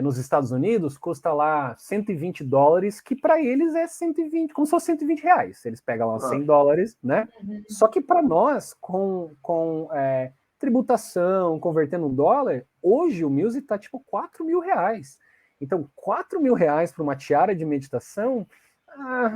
nos Estados Unidos, custa lá $120, que para eles é 120, como se fosse R$120. Eles pegam lá $100, né? Só que para nós, com tributação, convertendo um dólar, hoje o Muse está tipo R$4.000. Então, R$4.000 para uma tiara de meditação,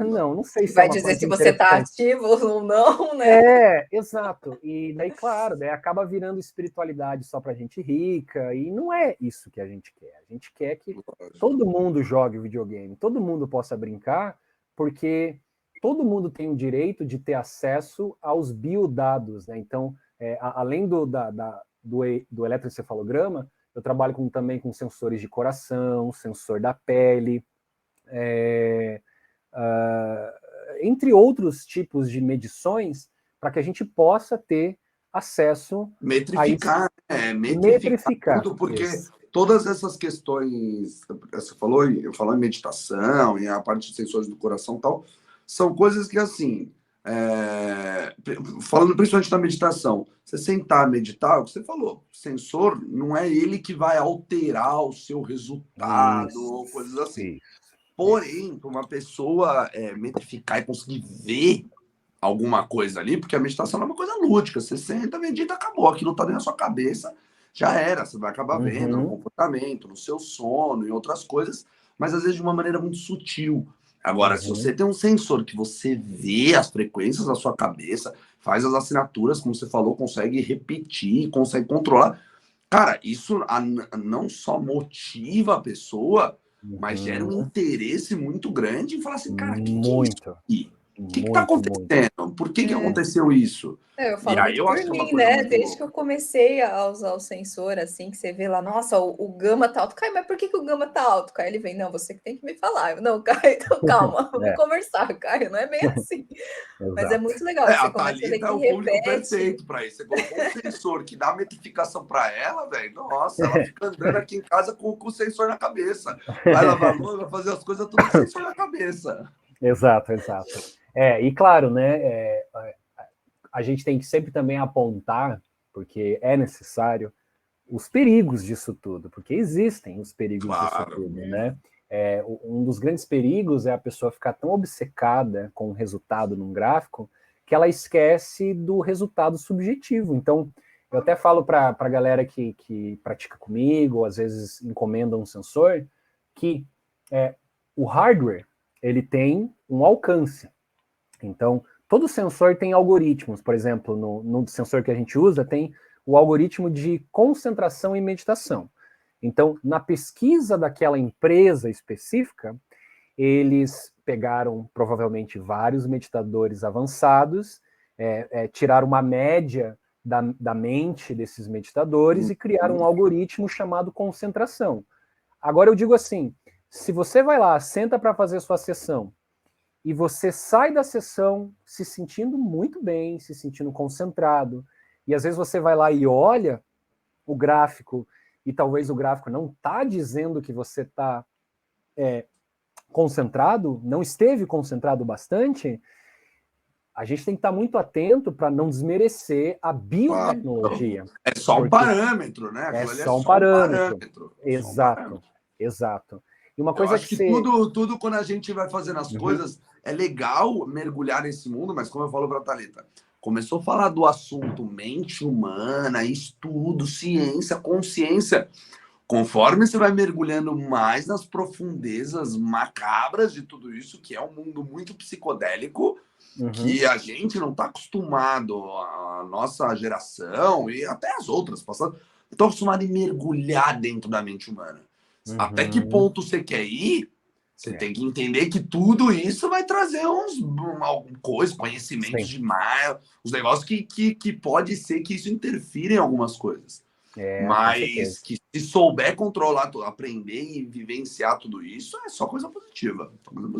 não sei se vai dizer se você está ativo ou não, né? Exato. E daí, claro, acaba virando espiritualidade só para gente rica, e não é isso que a gente quer. A gente quer que todo mundo jogue videogame, todo mundo possa brincar, porque todo mundo tem o direito de ter acesso aos biodados, né? Então, além do eletroencefalograma, eu trabalho também com sensores de coração, sensor da pele, entre outros tipos de medições, para que a gente possa ter acesso metrificar tudo, porque todas essas questões, você falou, eu falo em meditação, e a parte de sensores do coração e tal, são coisas que, assim, falando principalmente da meditação, você sentar, meditar, o que você falou, o sensor não é ele que vai alterar o seu resultado, ou coisas assim. Porém, para uma pessoa metrificar e conseguir ver alguma coisa ali, porque a meditação é uma coisa lúdica, você senta, medita, acabou, aquilo está dentro da sua cabeça, já era, você vai acabar vendo no comportamento, no seu sono e outras coisas, mas às vezes de uma maneira muito sutil. Agora, se você tem um sensor que você vê as frequências da sua cabeça, faz as assinaturas, como você falou, consegue repetir, consegue controlar, cara, isso não só motiva a pessoa, mas gera um interesse muito grande em falar assim, cara, o que é isso aqui? O que está acontecendo? Por que aconteceu isso? Eu falo muito por mim, né? Desde que eu comecei a usar o sensor, assim, que você vê lá, nossa, o gama tá alto. Caio, mas por que o gama tá alto? Caio, ele vem, não, você que tem que me falar. Eu, não, Caio, então calma, vamos conversar, Caio, não é bem assim. Mas é muito legal. Você a começa a ver Thalita que é o público perfeito para isso. Você colocou um sensor que dá metrificação para ela, velho. Nossa, ela fica andando aqui em casa com o sensor na cabeça. Vai lavar louça, vai fazer as coisas tudo com o sensor na cabeça. Exato. E claro, né, a gente tem que sempre também apontar, porque é necessário, os perigos disso tudo, porque existem os perigos disso tudo, né? Um dos grandes perigos é a pessoa ficar tão obcecada com o resultado num gráfico que ela esquece do resultado subjetivo. Então, eu até falo para a galera que pratica comigo, ou às vezes encomenda um sensor, que o hardware, ele tem um alcance. Então, todo sensor tem algoritmos. Por exemplo, no sensor que a gente usa, tem o algoritmo de concentração e meditação. Então, na pesquisa daquela empresa específica, eles pegaram, provavelmente, vários meditadores avançados, tiraram uma média da mente desses meditadores e criaram um algoritmo chamado concentração. Agora, eu digo assim, se você vai lá, senta para fazer sua sessão, e você sai da sessão se sentindo muito bem, se sentindo concentrado, e às vezes você vai lá e olha o gráfico, e talvez o gráfico não está dizendo que você está concentrado, não esteve concentrado bastante, a gente tem que estar muito atento para não desmerecer a biotecnologia. É só um parâmetro, né? É só um parâmetro. Exato. E uma coisa eu acho que tudo quando a gente vai fazendo as coisas, é legal mergulhar nesse mundo, mas como eu falo para a Thalita, começou a falar do assunto mente humana, estudo, ciência, consciência. Conforme você vai mergulhando mais nas profundezas macabras de tudo isso, que é um mundo muito psicodélico, que a gente não está acostumado, a nossa geração e até as outras passadas, estão acostumados a mergulhar dentro da mente humana. Até que ponto você quer ir? Você tem que entender que tudo isso vai trazer alguma coisa, conhecimentos demais, os negócios que pode ser que isso interfira em algumas coisas. Mas que se souber controlar, aprender e vivenciar tudo isso, é só coisa positiva.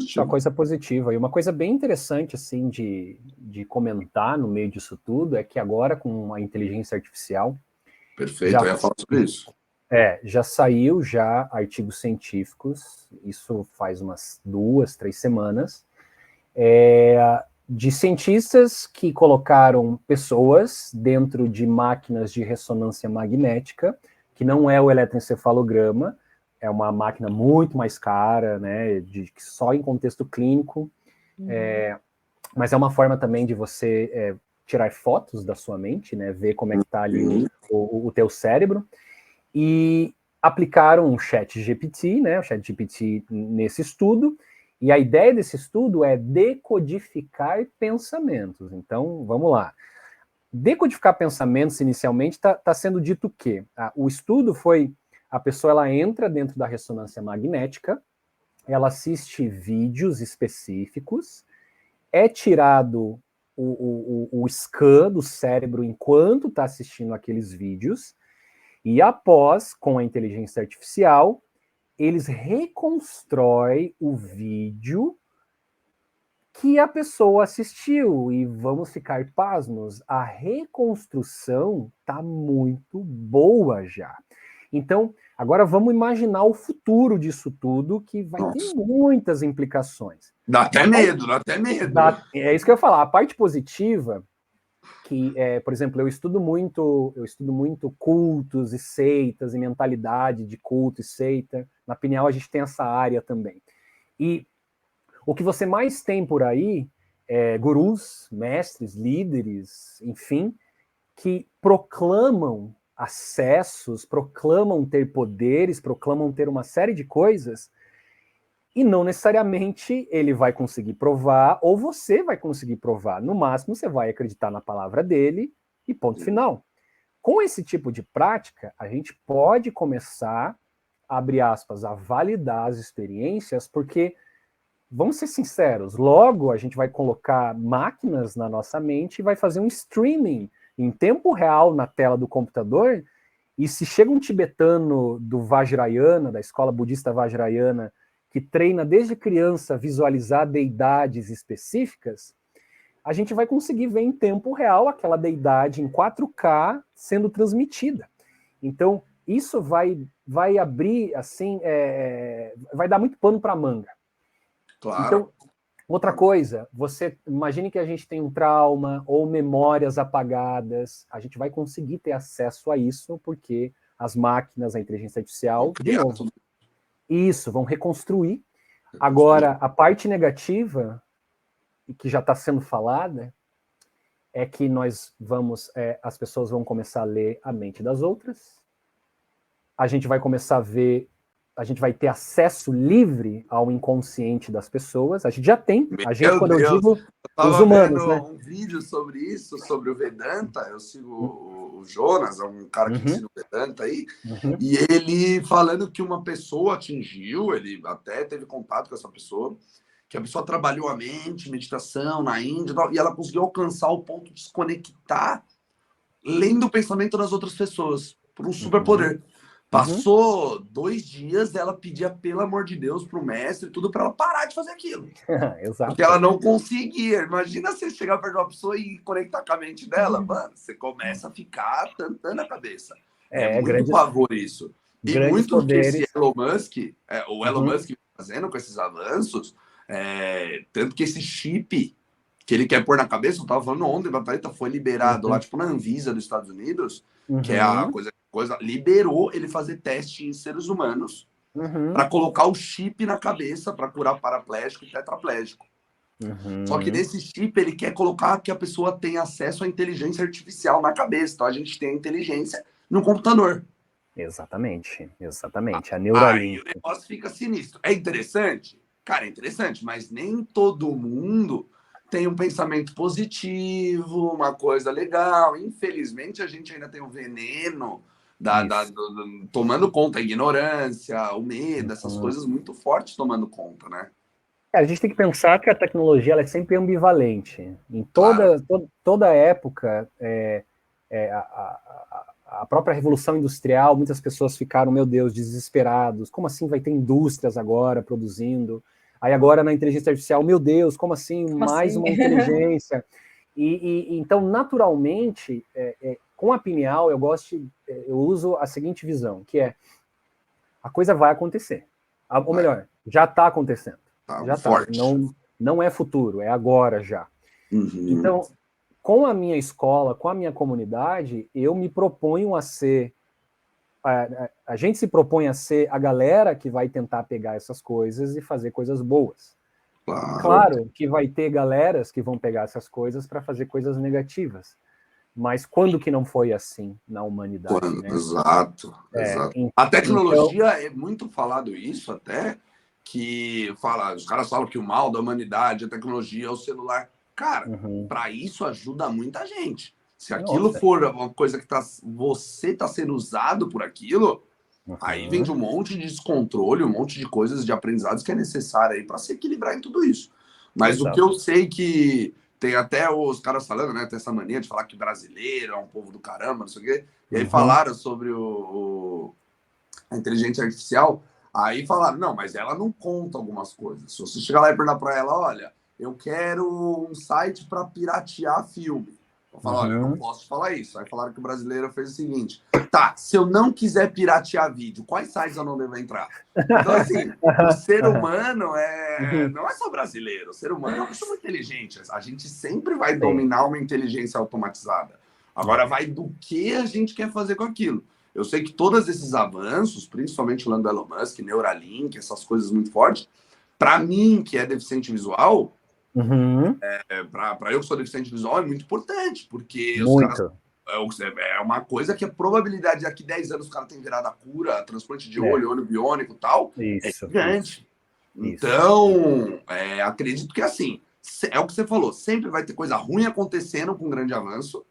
Só coisa positiva. E uma coisa bem interessante, assim, de comentar no meio disso tudo, é que agora, com a inteligência artificial... Perfeito, eu ia falar sobre isso. Já saiu artigos científicos, isso faz umas 2, 3 semanas, de cientistas que colocaram pessoas dentro de máquinas de ressonância magnética, que não é o eletroencefalograma, é uma máquina muito mais cara, né, só em contexto clínico, mas é uma forma também de você tirar fotos da sua mente, né, ver como é que está ali o teu cérebro, e aplicaram um ChatGPT, né, o ChatGPT nesse estudo, e a ideia desse estudo é decodificar pensamentos. Então, vamos lá. Decodificar pensamentos, inicialmente, está sendo dito o quê? O estudo foi, a pessoa ela entra dentro da ressonância magnética, ela assiste vídeos específicos, é tirado o scan do cérebro enquanto está assistindo aqueles vídeos, e após, com a inteligência artificial, eles reconstroem o vídeo que a pessoa assistiu. E vamos ficar pasmos, a reconstrução está muito boa já. Então, agora vamos imaginar o futuro disso tudo, que vai ter muitas implicações. Dá até medo. É isso que eu ia falar. A parte positiva, que, por exemplo, eu estudo muito cultos e seitas e mentalidade de culto e seita. Na Pineal a gente tem essa área também. E o que você mais tem por aí é gurus, mestres, líderes, enfim, que proclamam acessos, proclamam ter poderes, proclamam ter uma série de coisas, e não necessariamente ele vai conseguir provar, ou você vai conseguir provar. No máximo, você vai acreditar na palavra dele e ponto final. Com esse tipo de prática, a gente pode começar, abre aspas, a validar as experiências, porque, vamos ser sinceros, logo a gente vai colocar máquinas na nossa mente e vai fazer um streaming em tempo real na tela do computador, e se chega um tibetano do Vajrayana, da escola budista Vajrayana, que treina desde criança a visualizar deidades específicas, a gente vai conseguir ver em tempo real aquela deidade em 4K sendo transmitida. Então, isso vai abrir, assim, vai dar muito pano para manga. Claro. Então, outra coisa, você imagine que a gente tem um trauma ou memórias apagadas, a gente vai conseguir ter acesso a isso, porque as máquinas, a inteligência artificial, de novo, isso, vão reconstruir. Agora, a parte negativa, e que já está sendo falada, é que as pessoas vão começar a ler a mente das outras, a gente vai começar a ver, a gente vai ter acesso livre ao inconsciente das pessoas, a gente já tem, quando eu digo, os humanos, né? Eu tava vendo um vídeo sobre isso, sobre o Vedanta, eu sigo o Jonas, é um cara que ensina o Vedanta aí, e ele falando que uma pessoa atingiu, ele até teve contato com essa pessoa, que a pessoa trabalhou a mente, meditação na Índia, e ela conseguiu alcançar o ponto de se conectar lendo o pensamento das outras pessoas, por um superpoder. Passou 2 dias, ela pedia, pelo amor de Deus, pro mestre, tudo para ela parar de fazer aquilo. Exato. Porque ela não conseguia. Imagina você chegar perto de uma pessoa e conectar com a mente dela, mano, você começa a ficar tantando a cabeça. É muito pavor isso. E muito poderes. que esse Elon Musk, o Elon Musk fazendo com esses avanços, tanto que esse chip que ele quer pôr na cabeça, eu tava falando ontem, Batalha foi liberado lá, tipo, na Anvisa dos Estados Unidos, que é a coisa, liberou ele fazer teste em seres humanos para colocar o chip na cabeça para curar paraplégico e tetraplégico. Só que nesse chip ele quer colocar que a pessoa tenha acesso à inteligência artificial na cabeça. Então a gente tem a inteligência no computador. Exatamente. A Neuralink. Aí o negócio fica sinistro. É interessante? Cara, é interessante, mas nem todo mundo tem um pensamento positivo, uma coisa legal. Infelizmente, a gente ainda tem o veneno tomando conta, a ignorância, o medo, essas coisas muito fortes tomando conta, né? A gente tem que pensar que a tecnologia ela é sempre ambivalente. Em toda época, a própria Revolução Industrial, muitas pessoas ficaram, meu Deus, desesperados. Como assim vai ter indústrias agora produzindo? Aí agora na inteligência artificial, meu Deus, como assim? Mais uma inteligência. Então, naturalmente, com a Pineal, eu uso a seguinte visão, que é, a coisa vai acontecer. Ou melhor, já está acontecendo. Já está. Não é futuro, é agora já. Então, com a minha escola, com a minha comunidade, eu me proponho a ser... A gente se propõe a ser a galera que vai tentar pegar essas coisas e fazer coisas boas. Claro que vai ter galeras que vão pegar essas coisas para fazer coisas negativas. Mas quando que não foi assim na humanidade? Né? Exato. A tecnologia, é muito falado isso até, que os caras falam que o mal da humanidade, a tecnologia, é o celular. Cara, para isso ajuda muita gente. Se aquilo for uma coisa que você está sendo usado por aquilo, aí vem de um monte de descontrole, um monte de coisas de aprendizados que é necessário aí para se equilibrar em tudo isso. Mas o que eu sei que tem até os caras falando, né? Tem essa mania de falar que brasileiro é um povo do caramba, não sei o quê. E aí falaram sobre a inteligência artificial. Aí falaram, não, mas ela não conta algumas coisas. Se você chegar lá e perguntar para ela, olha, eu quero um site para piratear filme. Eu falo, olha, eu não posso te falar isso. Aí falaram que o brasileiro fez o seguinte, tá, se eu não quiser piratear vídeo, quais sites eu não devo entrar? Então, assim, o ser humano não é só brasileiro. O ser humano é uma pessoa muito inteligente. A gente sempre vai dominar uma inteligência automatizada. Agora, vai do que a gente quer fazer com aquilo. Eu sei que todos esses avanços, principalmente o do Elon Musk, Neuralink, essas coisas muito fortes, para mim, que é deficiente visual, para eu que sou deficiente visual, é muito importante, porque os caras, é uma coisa que a probabilidade de daqui 10 anos o cara tem virado a cura, transplante de olho biônico e tal, é gigante. Então, acredito que assim, é o que você falou, sempre vai ter coisa ruim acontecendo com um grande avanço,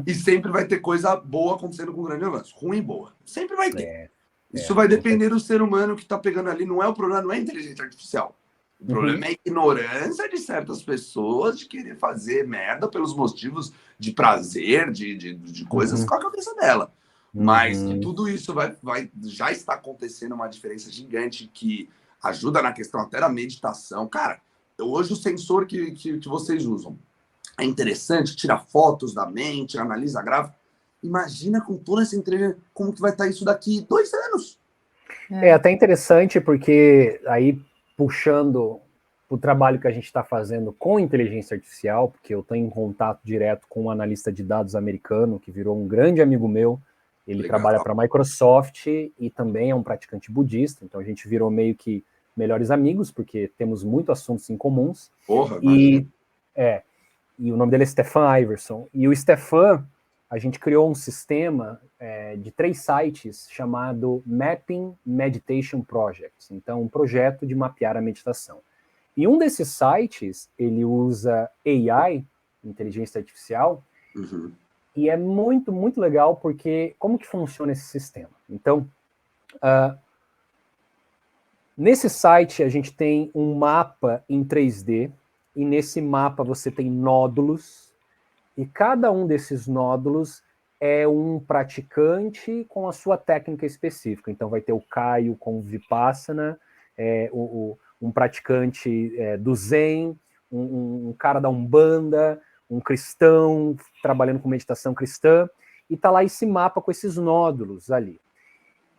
e sempre vai ter coisa boa acontecendo com um grande avanço. Ruim e boa. Sempre vai ter. Isso vai depender do ser humano que está pegando ali. Não é o problema, não é a inteligência artificial. O problema é a ignorância de certas pessoas de querer fazer merda pelos motivos de prazer, de coisas com a cabeça dela. Mas que tudo isso já está acontecendo uma diferença gigante que ajuda na questão até da meditação. Cara, hoje o sensor que vocês usam é interessante, tira fotos da mente, analisa gráfico. Imagina com toda essa inteligência, como que vai estar isso daqui 2 anos. É até interessante porque aí, puxando o trabalho que a gente está fazendo com inteligência artificial, porque eu tenho em contato direto com um analista de dados americano, que virou um grande amigo meu, ele trabalha para a Microsoft e também é um praticante budista, então a gente virou meio que melhores amigos, porque temos muitos assuntos em comuns. E o nome dele é Stefan Iverson. E o Stefan, a gente criou um sistema de 3 sites chamado Mapping Meditation Projects. Então, um projeto de mapear a meditação. E um desses sites, ele usa AI, inteligência artificial, e é muito, muito legal porque como que funciona esse sistema? Então, nesse site a gente tem um mapa em 3D, e nesse mapa você tem nódulos, e cada um desses nódulos é um praticante com a sua técnica específica. Então vai ter o Caio com Vipassana, um praticante do Zen, um cara da Umbanda, um cristão trabalhando com meditação cristã, e tá lá esse mapa com esses nódulos ali.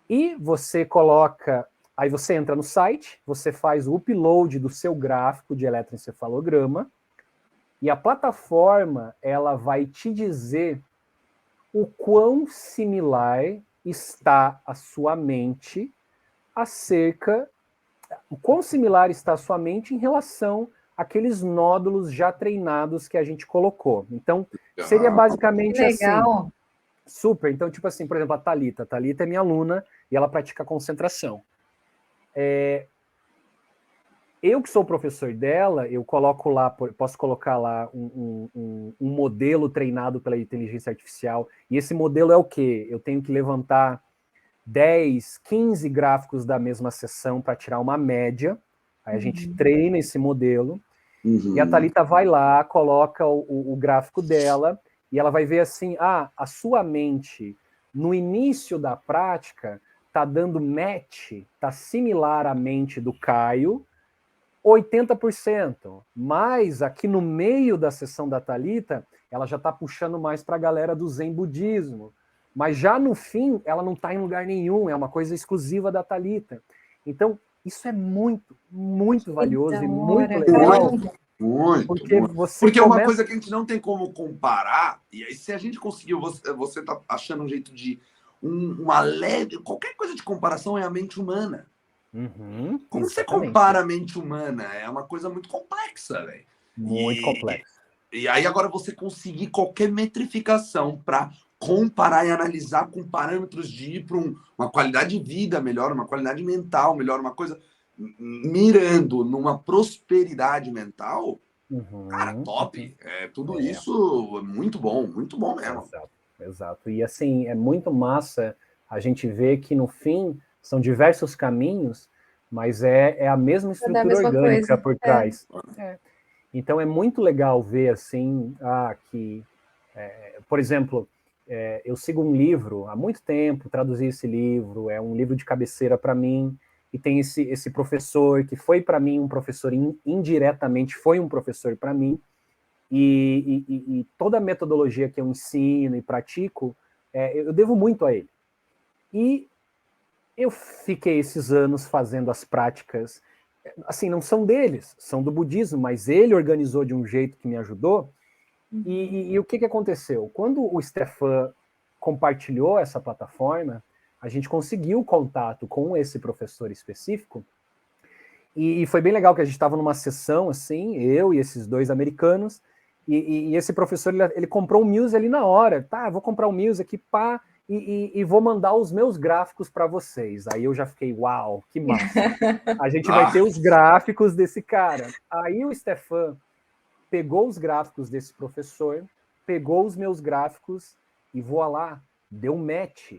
E você coloca... Aí você entra no site, você faz o upload do seu gráfico de eletroencefalograma, e a plataforma ela vai te dizer o quão similar está a sua mente em relação àqueles nódulos já treinados que a gente colocou. Então, seria basicamente assim. Super. Então, tipo assim, por exemplo, a Thalita. A Thalita é minha aluna e ela pratica concentração. Eu que sou o professor dela, eu coloco lá, posso colocar lá um modelo treinado pela inteligência artificial, e esse modelo é o quê? Eu tenho que levantar 10, 15 gráficos da mesma sessão para tirar uma média, aí a gente treina esse modelo, e a Thalita vai lá, coloca o gráfico dela, e ela vai ver assim, a sua mente no início da prática, está dando match, está similar à mente do Caio, 80%. Mas aqui no meio da sessão da Thalita, ela já está puxando mais para a galera do Zen Budismo. Mas já no fim, ela não está em lugar nenhum, é uma coisa exclusiva da Thalita. Então, isso é muito, muito valioso e muito legal. Porque é uma coisa que a gente não tem como comparar, e aí se a gente conseguiu, você tá achando um jeito de uma leve, qualquer coisa de comparação é a mente humana. Como você compara a mente humana? É uma coisa muito complexa, velho. Muito complexa. E aí agora você conseguir qualquer metrificação para comparar e analisar com parâmetros de ir para uma qualidade de vida melhor, uma qualidade mental melhor, uma coisa mirando numa prosperidade mental, cara, top. Tudo isso é muito bom mesmo. Exato. E assim, é muito massa a gente ver que no fim são diversos caminhos, mas é a mesma estrutura orgânica por trás. Então é muito legal ver assim, que, por exemplo, eu sigo um livro há muito tempo, traduzi esse livro, é um livro de cabeceira para mim, e tem esse professor que foi para mim um professor, indiretamente foi um professor para mim, e toda a metodologia que eu ensino e pratico, eu devo muito a ele. E eu fiquei esses anos fazendo as práticas, assim, não são deles, são do budismo, mas ele organizou de um jeito que me ajudou. E o que aconteceu? Quando o Stefan compartilhou essa plataforma, a gente conseguiu contato com esse professor específico, e foi bem legal que a gente estava numa sessão, assim, eu e esses dois americanos, e esse professor, ele comprou o Muse ali na hora, vou comprar o Muse aqui, e vou mandar os meus gráficos para vocês. Aí eu já fiquei, uau, que massa. A gente vai ter os gráficos desse cara. Aí o Stefan pegou os gráficos desse professor, pegou os meus gráficos e voilá, deu match.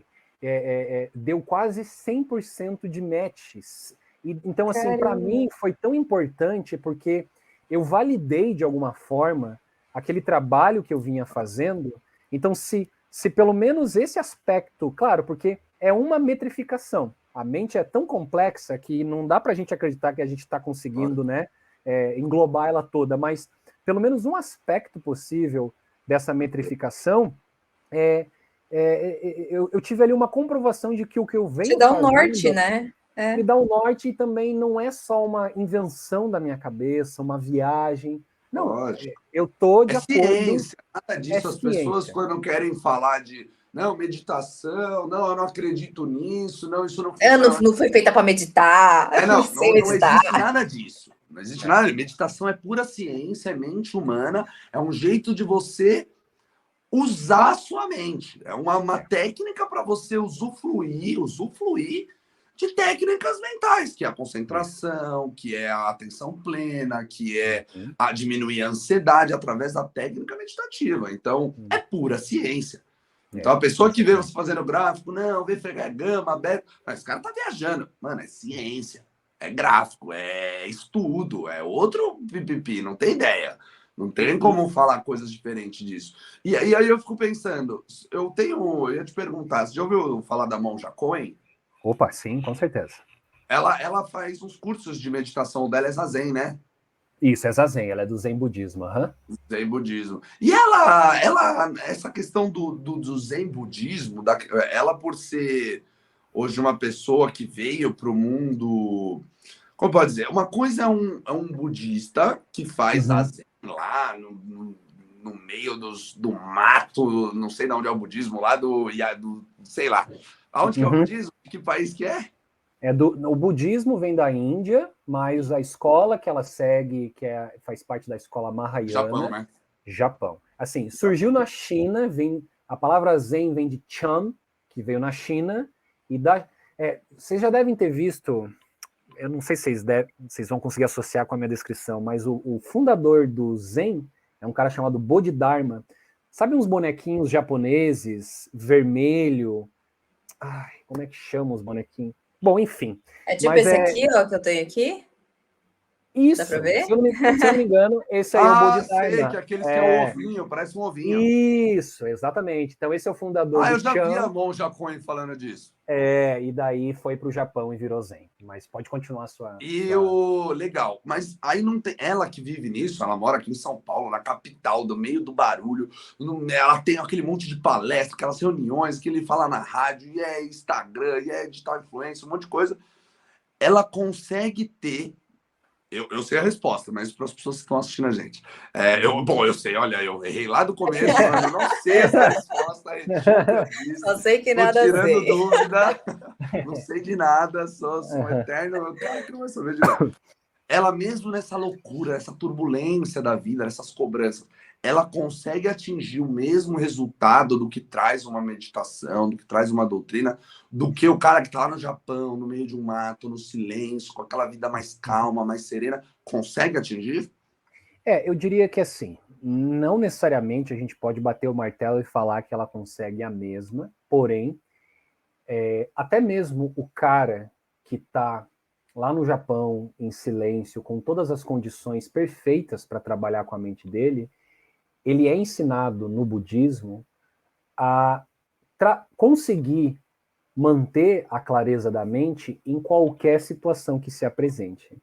Deu quase 100% de matches. Então, assim, para mim foi tão importante porque eu validei de alguma forma aquele trabalho que eu vinha fazendo. Então, se pelo menos esse aspecto, claro, porque é uma metrificação. A mente é tão complexa que não dá para a gente acreditar que a gente está conseguindo, né, englobar ela toda, mas pelo menos um aspecto possível dessa metrificação, eu tive ali uma comprovação de que o que eu venho te dá um norte, né? Me dá um norte, e também não é só uma invenção da minha cabeça, uma viagem. Não, lógico. Eu tô de acordo. Ciência, nada disso. As pessoas, quando querem falar de meditação, não, eu não acredito nisso, não, isso não funciona. Não foi feita para meditar. Não existe nada disso. Não existe nada. Meditação é pura ciência, é mente humana, é um jeito de você usar a sua mente. É uma técnica para você usufruir de técnicas mentais, que é a concentração, que é a atenção plena, que é a diminuir a ansiedade através da técnica meditativa. Então, é pura ciência. Então, a pessoa que vê você fazendo gráfico, não, vê fregar gama, aberto, mas esse cara tá viajando. Mano, é ciência, é gráfico, é estudo, é outro pipipi, não tem ideia. Não tem como falar coisas diferentes disso. E aí eu fico pensando, eu ia te perguntar, você já ouviu falar da Monja Coen? Opa, sim, com certeza. Ela faz uns cursos de meditação, dela é Zazen, né? Isso, é Zazen, ela é do Zen Budismo. Zen Budismo. E ela essa questão do Zen Budismo, ela por ser hoje uma pessoa que veio para o mundo, como pode dizer, uma coisa é um budista que faz Zazen lá no meio do mato, não sei de onde é o budismo, lá do sei lá. Aonde que é o budismo? Que país que é? O budismo vem da Índia, mas a escola que ela segue, faz parte da escola Mahayana. Japão, né? Japão. Assim, surgiu na China, a palavra Zen vem de Chan, que veio na China, e vocês já devem ter visto, eu não sei se vocês vão conseguir associar com a minha descrição, mas o fundador do Zen é um cara chamado Bodhidharma. Sabe uns bonequinhos japoneses, vermelho? Ai, como é que chama os bonequinhos? Bom, enfim. É tipo esse aqui, ó, que eu tenho aqui? Isso, Dá pra ver? se eu não me engano, esse aí é o Bodhidharma. Sei, que aqueles que é o ovinho, parece um ovinho. Isso, exatamente. Então esse é o fundador do Eu já vi Chan. a Monja Coen falando disso. E daí foi para o Japão e virou Zen. Mas pode continuar a sua... Legal. Mas aí não tem... Ela que vive nisso, ela mora aqui em São Paulo, na capital, no meio do barulho. Ela tem aquele monte de palestra, aquelas reuniões que ele fala na rádio, e é Instagram, e é digital influencer, um monte de coisa. Ela consegue ter... Eu sei a resposta, mas para as pessoas que estão assistindo a gente. Eu sei, olha, eu errei lá do começo, mas eu não sei essa resposta. Só sei que nada tirando sei. dúvida, não sei de nada, sou um eterno cara que não vai saber de nada. Ela mesmo nessa loucura, essa turbulência da vida, nessas cobranças, ela consegue atingir o mesmo resultado do que traz uma meditação, do que traz uma doutrina, do que o cara que está lá no Japão, no meio de um mato, no silêncio, com aquela vida mais calma, mais serena, consegue atingir? Eu diria que assim, não necessariamente a gente pode bater o martelo e falar que ela consegue a mesma, porém, até mesmo o cara que está lá no Japão, em silêncio, com todas as condições perfeitas para trabalhar com a mente dele, ele é ensinado no budismo a conseguir manter a clareza da mente em qualquer situação que se apresente.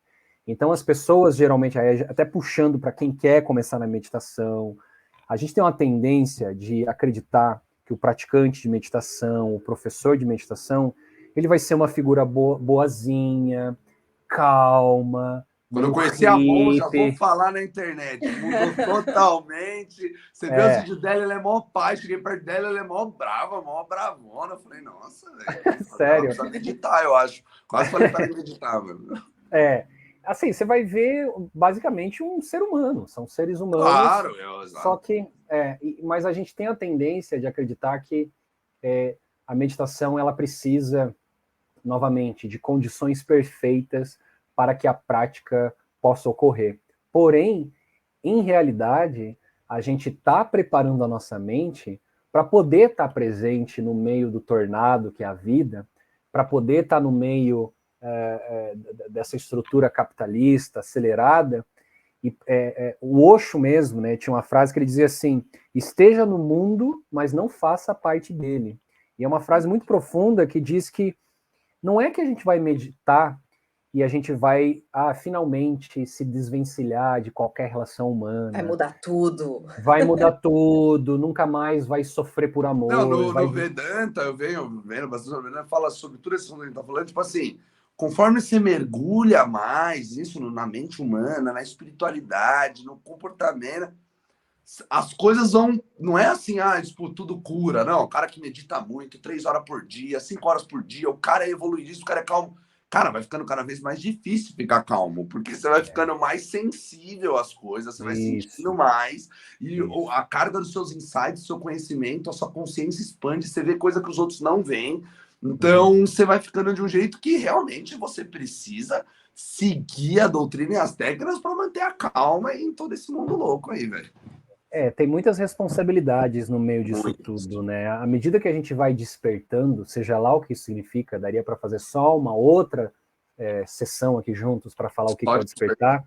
Então as pessoas geralmente, até puxando para quem quer começar na meditação, a gente tem uma tendência de acreditar que o praticante de meditação, o professor de meditação, ele vai ser uma figura boazinha, calma. Quando eu conheci a Monja, vou falar na internet, mudou totalmente. Você vê os vídeos dela, ela é mó pai, cheguei perto dela, ela é mó brava, mó bravona. Eu falei, nossa, velho. Sério? Ela precisa meditar, eu acho. Quase falei para ela meditar, velho. Assim, você vai ver basicamente um ser humano, são seres humanos. Claro, só que, mas a gente tem a tendência de acreditar que a meditação ela precisa, novamente, de condições perfeitas para que a prática possa ocorrer. Porém, em realidade, a gente está preparando a nossa mente para poder estar presente no meio do tornado que é a vida, para poder estar no meio dessa estrutura capitalista acelerada. E o Osho mesmo, né, tinha uma frase que ele dizia assim: esteja no mundo, mas não faça parte dele. E é uma frase muito profunda que diz que não é que a gente vai meditar e a gente vai finalmente se desvencilhar de qualquer relação humana. Vai mudar tudo. Vai mudar tudo, nunca mais vai sofrer por amor. Não, no Vedanta, eu venho vendo bastante sobre Vedanta, fala sobre tudo isso que a gente está falando, tipo assim, conforme você mergulha mais isso na mente humana, na espiritualidade, no comportamento, as coisas vão... Não é assim, tipo, tudo cura, não. O cara que medita muito, 3 horas por dia, 5 horas por dia, o cara é evoluído, o cara é calmo. Cara, vai ficando cada vez mais difícil ficar calmo, porque você vai ficando mais sensível às coisas, você vai sentindo mais, e a carga dos seus insights, do seu conhecimento, a sua consciência expande, você vê coisa que os outros não veem. Então, você vai ficando de um jeito que realmente você precisa seguir a doutrina e as técnicas para manter a calma em todo esse mundo louco aí, velho. Tem muitas responsabilidades no meio disso tudo, né? À medida que a gente vai despertando, seja lá o que isso significa, daria para fazer só uma outra sessão aqui juntos para falar o que é o despertar,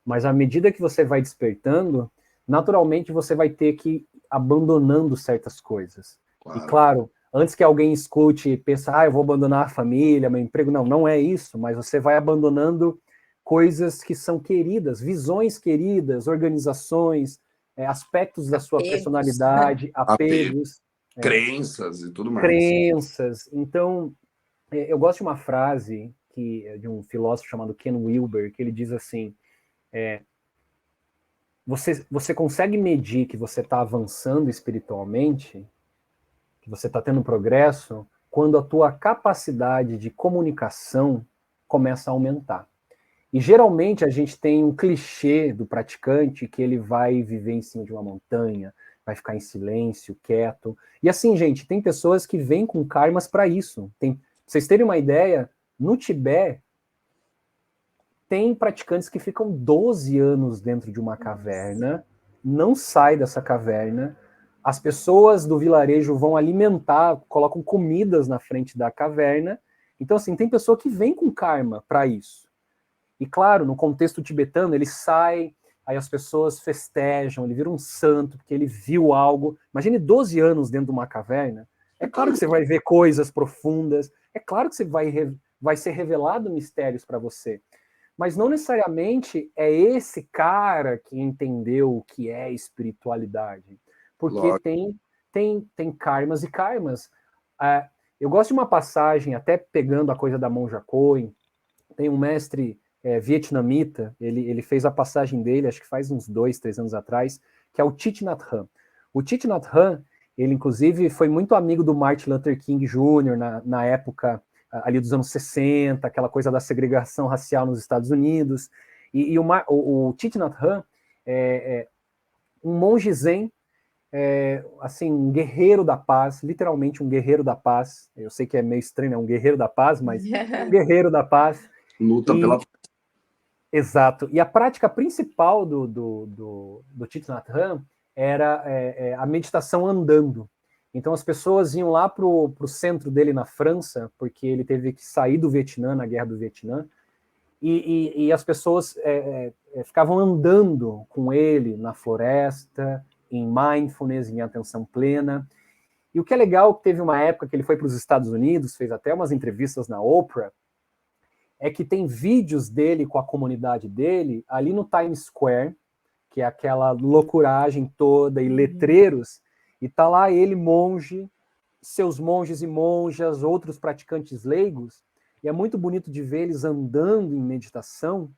mas à medida que você vai despertando, naturalmente você vai ter que ir abandonando certas coisas. Claro. E claro, antes que alguém escute e pense, eu vou abandonar a família, meu emprego, não é isso, mas você vai abandonando coisas que são queridas, visões queridas, organizações, aspectos da sua personalidade, apegos, crenças e tudo mais. Crenças. Então, eu gosto de uma frase de um filósofo chamado Ken Wilber, que ele diz assim, você consegue medir que você está avançando espiritualmente, que você está tendo progresso, quando a tua capacidade de comunicação começa a aumentar. E geralmente a gente tem um clichê do praticante que ele vai viver em cima de uma montanha, vai ficar em silêncio, quieto. E assim, gente, tem pessoas que vêm com karmas para isso. Pra vocês terem uma ideia, no Tibete, tem praticantes que ficam 12 anos dentro de uma caverna, não sai dessa caverna, as pessoas do vilarejo vão alimentar, colocam comidas na frente da caverna. Então, assim, tem pessoa que vem com karma para isso. E claro, no contexto tibetano, ele sai, aí as pessoas festejam, ele vira um santo, porque ele viu algo. Imagine 12 anos dentro de uma caverna. É claro que você vai ver coisas profundas, é claro que você vai ser revelado mistérios para você. Mas não necessariamente é esse cara que entendeu o que é espiritualidade. Porque tem karmas e karmas. Eu gosto de uma passagem, até pegando a coisa da Monja Coen, tem um mestre vietnamita, ele fez a passagem dele, acho que faz uns 2, 3 anos atrás, que é o Thich Nhat Hanh. O Thich Nhat Hanh, ele inclusive foi muito amigo do Martin Luther King Jr. na época ali dos anos 60, aquela coisa da segregação racial nos Estados Unidos, e o Thich Nhat Hanh é um monge zen, assim, um guerreiro da paz, literalmente um guerreiro da paz. Eu sei que é meio estranho, é um guerreiro da paz, mas um guerreiro da paz. Luta pela... Exato. E a prática principal do Thich Nhat Hanh era a meditação andando. Então as pessoas iam lá para o centro dele na França, porque ele teve que sair do Vietnã, na Guerra do Vietnã, e as pessoas ficavam andando com ele na floresta, em mindfulness, em atenção plena. E o que é legal, teve uma época que ele foi para os Estados Unidos, fez até umas entrevistas na Oprah, é que tem vídeos dele com a comunidade dele ali no Times Square, que é aquela loucuragem toda, e letreiros, e tá lá ele, monge, seus monges e monjas, outros praticantes leigos, e é muito bonito de ver eles andando em meditação,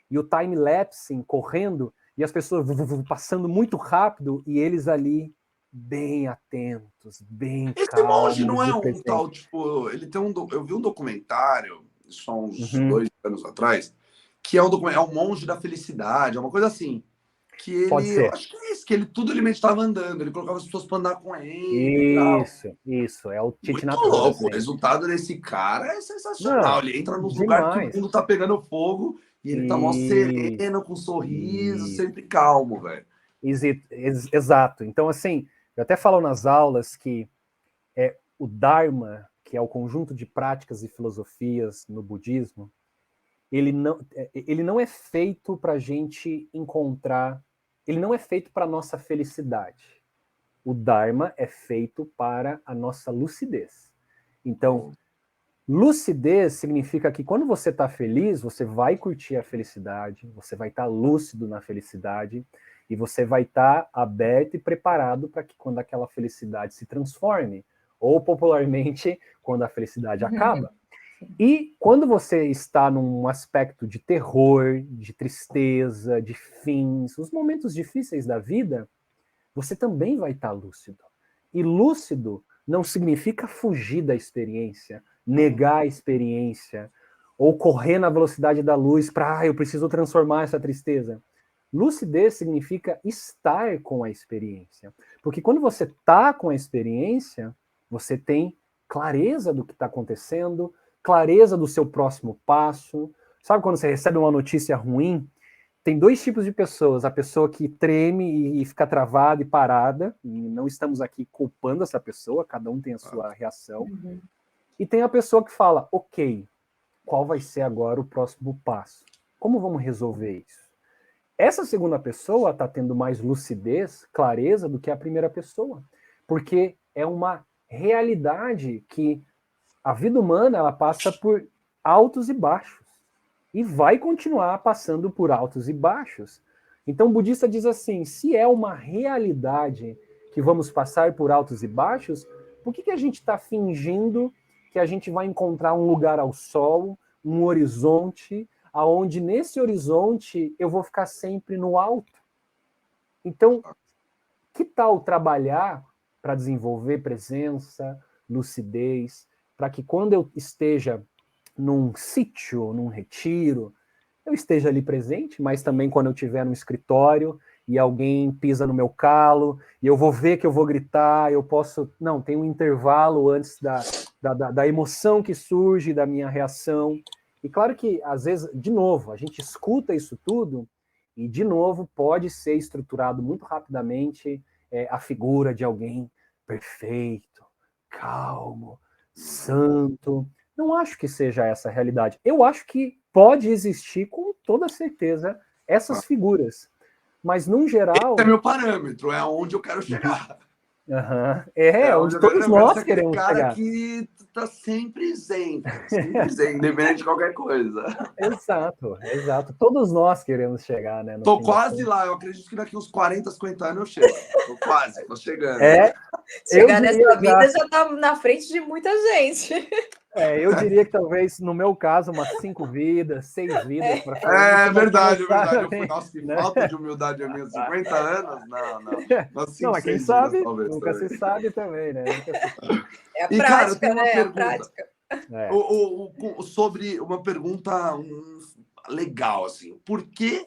e o time-lapse correndo, e as pessoas passando muito rápido, e eles ali bem atentos, bem Esse calmos. monge não é um tal, tipo, ele tem eu vi um documentário, isso há uns 2 anos atrás, que é um monge da felicidade, é uma coisa assim. Que ele, eu acho que é isso, que tudo ele meditava andando, ele colocava as pessoas para andar com ele e tal. Isso, é o Thich Muito Nhat Hanh. louco, o resultado desse cara é sensacional. Não, ele entra nos lugares que demais. o mundo tá pegando fogo e ele tá mó sereno, com um sorriso, sempre calmo, velho. Exato. Então, assim, eu até falo nas aulas que o Dharma, que é o conjunto de práticas e filosofias no budismo, ele não é feito para a gente encontrar, ele não é feito para a nossa felicidade. O Dharma é feito para a nossa lucidez. Então, lucidez significa que quando você está feliz, você vai curtir a felicidade, você vai estar lúcido na felicidade, e você vai estar aberto e preparado para que quando aquela felicidade se transforme, ou popularmente, quando a felicidade acaba. E quando você está num aspecto de terror, de tristeza, de fins, os momentos difíceis da vida, você também vai estar lúcido. E lúcido não significa fugir da experiência, negar a experiência, ou correr na velocidade da luz para, eu preciso transformar essa tristeza. Lucidez significa estar com a experiência. Porque quando você está com a experiência, você tem clareza do que está acontecendo, clareza do seu próximo passo. Sabe quando você recebe uma notícia ruim? Tem 2 tipos de pessoas. A pessoa que treme e fica travada e parada, e não estamos aqui culpando essa pessoa, cada um tem a sua reação. E tem a pessoa que fala, ok, qual vai ser agora o próximo passo? Como vamos resolver isso? Essa segunda pessoa está tendo mais lucidez, clareza do que a primeira pessoa, porque é uma realidade que a vida humana ela passa por altos e baixos e vai continuar passando por altos e baixos. Então o budista diz assim, se é uma realidade que vamos passar por altos e baixos, por que a gente está fingindo que a gente vai encontrar um lugar ao sol, um horizonte, aonde nesse horizonte eu vou ficar sempre no alto? Então, que tal trabalhar para desenvolver presença, lucidez, para que quando eu esteja num sítio, num retiro, eu esteja ali presente, mas também quando eu estiver no escritório e alguém pisa no meu calo, e eu vou ver que eu vou gritar, eu posso... Não, tem um intervalo antes da emoção que surge, da minha reação. E claro que, às vezes, de novo, a gente escuta isso tudo e, de novo, pode ser estruturado muito rapidamente a figura de alguém perfeito, calmo, santo. Não acho que seja essa a realidade. Eu acho que pode existir com toda certeza essas figuras. Mas, num geral... Esse é meu parâmetro, é onde eu quero chegar. Onde todos nós queremos cara chegar. Que tá sempre isento, independente de qualquer coisa. Exato. Todos nós queremos chegar, né? Tô quase lá, eu acredito que daqui uns 40, 50 anos eu chego. Tô chegando. Chegar nessa vida já tá na frente de muita gente. Eu diria que talvez, no meu caso, umas 5 vidas, 6 vidas. É verdade. Eu fui, nossa, que falta de humildade a minha, 50 anos? Não, 5, mas quem 6 sabe, vidas, talvez, nunca também. se sabe também, né? É a prática, cara, eu tenho uma né? pergunta. A prática. Sobre uma pergunta legal, assim. Por que,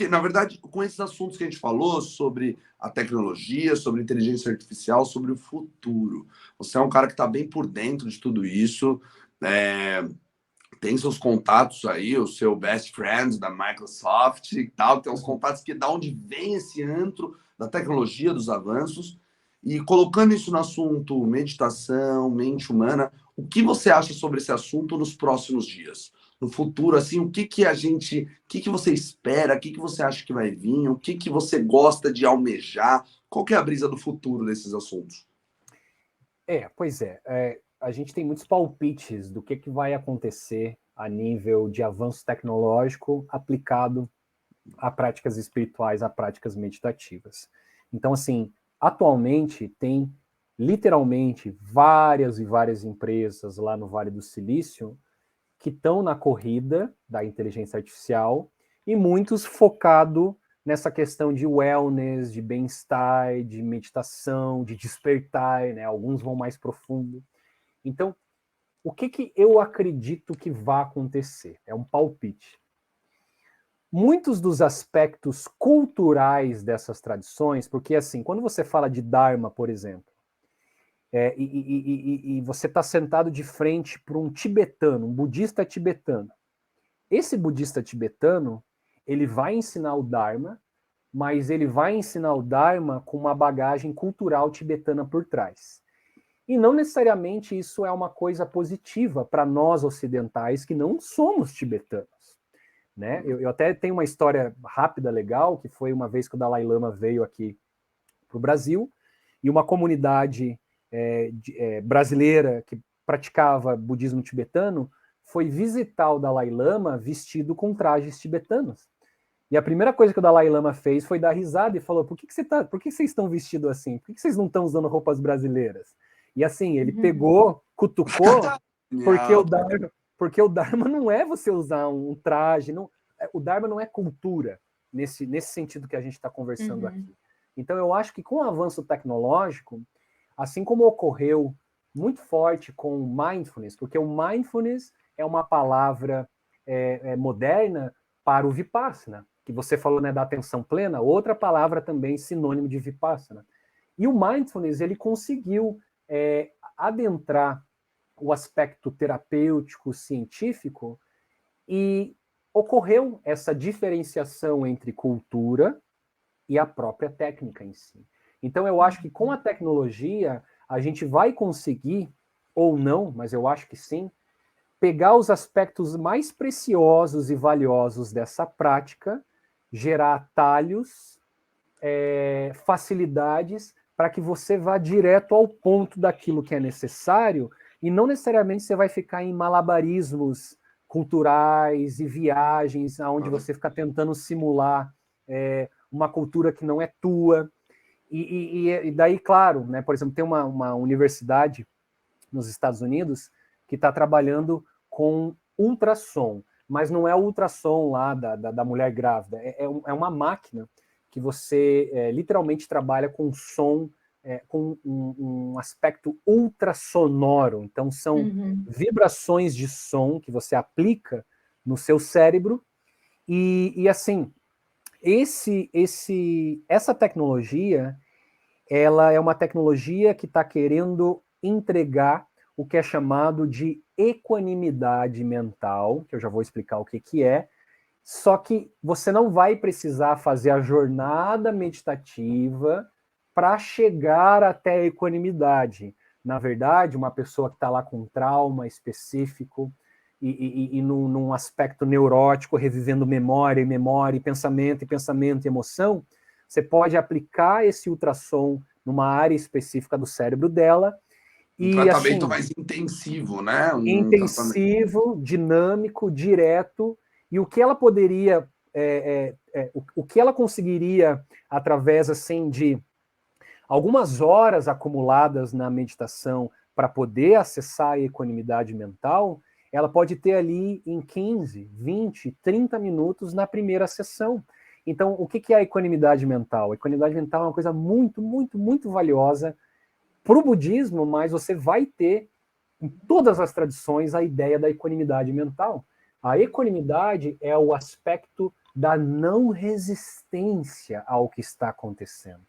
na verdade, com esses assuntos que a gente falou sobre a tecnologia, sobre inteligência artificial, sobre o futuro, você é um cara que está bem por dentro de tudo isso, tem seus contatos aí, o seu best friend da Microsoft e tal, tem uns contatos que da onde vem esse antro da tecnologia, dos avanços, e colocando isso no assunto meditação, mente humana, o que você acha sobre esse assunto nos próximos dias? No futuro, assim, o que você espera, o que você acha que vai vir, o que você gosta de almejar, qual que é a brisa do futuro desses assuntos? Pois é. A gente tem muitos palpites do que vai acontecer a nível de avanço tecnológico aplicado a práticas espirituais, a práticas meditativas. Então, assim, atualmente tem literalmente várias e várias empresas lá no Vale do Silício que estão na corrida da inteligência artificial e muitos focado nessa questão de wellness, de bem-estar, de meditação, de despertar, né? Alguns vão mais profundo. Então, o que eu acredito que vai acontecer? É um palpite. Muitos dos aspectos culturais dessas tradições, porque assim, quando você fala de Dharma, por exemplo, e você está sentado de frente para um tibetano, um budista tibetano. Esse budista tibetano, ele vai ensinar o Dharma, mas ele vai ensinar o Dharma com uma bagagem cultural tibetana por trás. E não necessariamente isso é uma coisa positiva para nós ocidentais que não somos tibetanos. Né? Eu até tenho uma história rápida, legal, que foi uma vez que o Dalai Lama veio aqui para o Brasil, e uma comunidade brasileira que praticava budismo tibetano foi visitar o Dalai Lama vestido com trajes tibetanos. E a primeira coisa que o Dalai Lama fez foi dar risada e falou: por que vocês estão vestidos assim? Por que vocês não estão usando roupas brasileiras? E assim, ele pegou, cutucou, porque o Dharma não é você usar um traje, o Dharma não é cultura, nesse sentido que a gente está conversando aqui. Então eu acho que com o avanço tecnológico, assim como ocorreu muito forte com o mindfulness, porque o mindfulness é uma palavra moderna para o Vipassana, que você falou, né, da atenção plena, outra palavra também sinônimo de Vipassana. E o mindfulness, ele conseguiu adentrar o aspecto terapêutico, científico, e ocorreu essa diferenciação entre cultura e a própria técnica em si. Então, eu acho que com a tecnologia, a gente vai conseguir, ou não, mas eu acho que sim, pegar os aspectos mais preciosos e valiosos dessa prática, gerar atalhos, facilidades, para que você vá direto ao ponto daquilo que é necessário, e não necessariamente você vai ficar em malabarismos culturais e viagens, onde você fica tentando simular uma cultura que não é tua. E daí, claro, né, por exemplo, tem uma universidade nos Estados Unidos que está trabalhando com ultrassom, mas não é o ultrassom lá da mulher grávida, é uma máquina que você literalmente trabalha com som, com um aspecto ultrassonoro. Então, são vibrações de som que você aplica no seu cérebro e assim, essa tecnologia, ela é uma tecnologia que está querendo entregar o que é chamado de equanimidade mental, que eu já vou explicar o que é, só que você não vai precisar fazer a jornada meditativa para chegar até a equanimidade. Na verdade, uma pessoa que está lá com um trauma específico, e num aspecto neurótico, revivendo memória, e pensamento, e emoção, você pode aplicar esse ultrassom numa área específica do cérebro dela. Um tratamento assim, mais intensivo, né? Intensivo, dinâmico, direto, e o que ela poderia, o que ela conseguiria através assim de algumas horas acumuladas na meditação para poder acessar a equanimidade mental, ela pode ter ali em 15, 20, 30 minutos na primeira sessão. Então, o que é a equanimidade mental? A equanimidade mental é uma coisa muito, muito, muito valiosa para o budismo, mas você vai ter em todas as tradições a ideia da equanimidade mental. A equanimidade é o aspecto da não resistência ao que está acontecendo.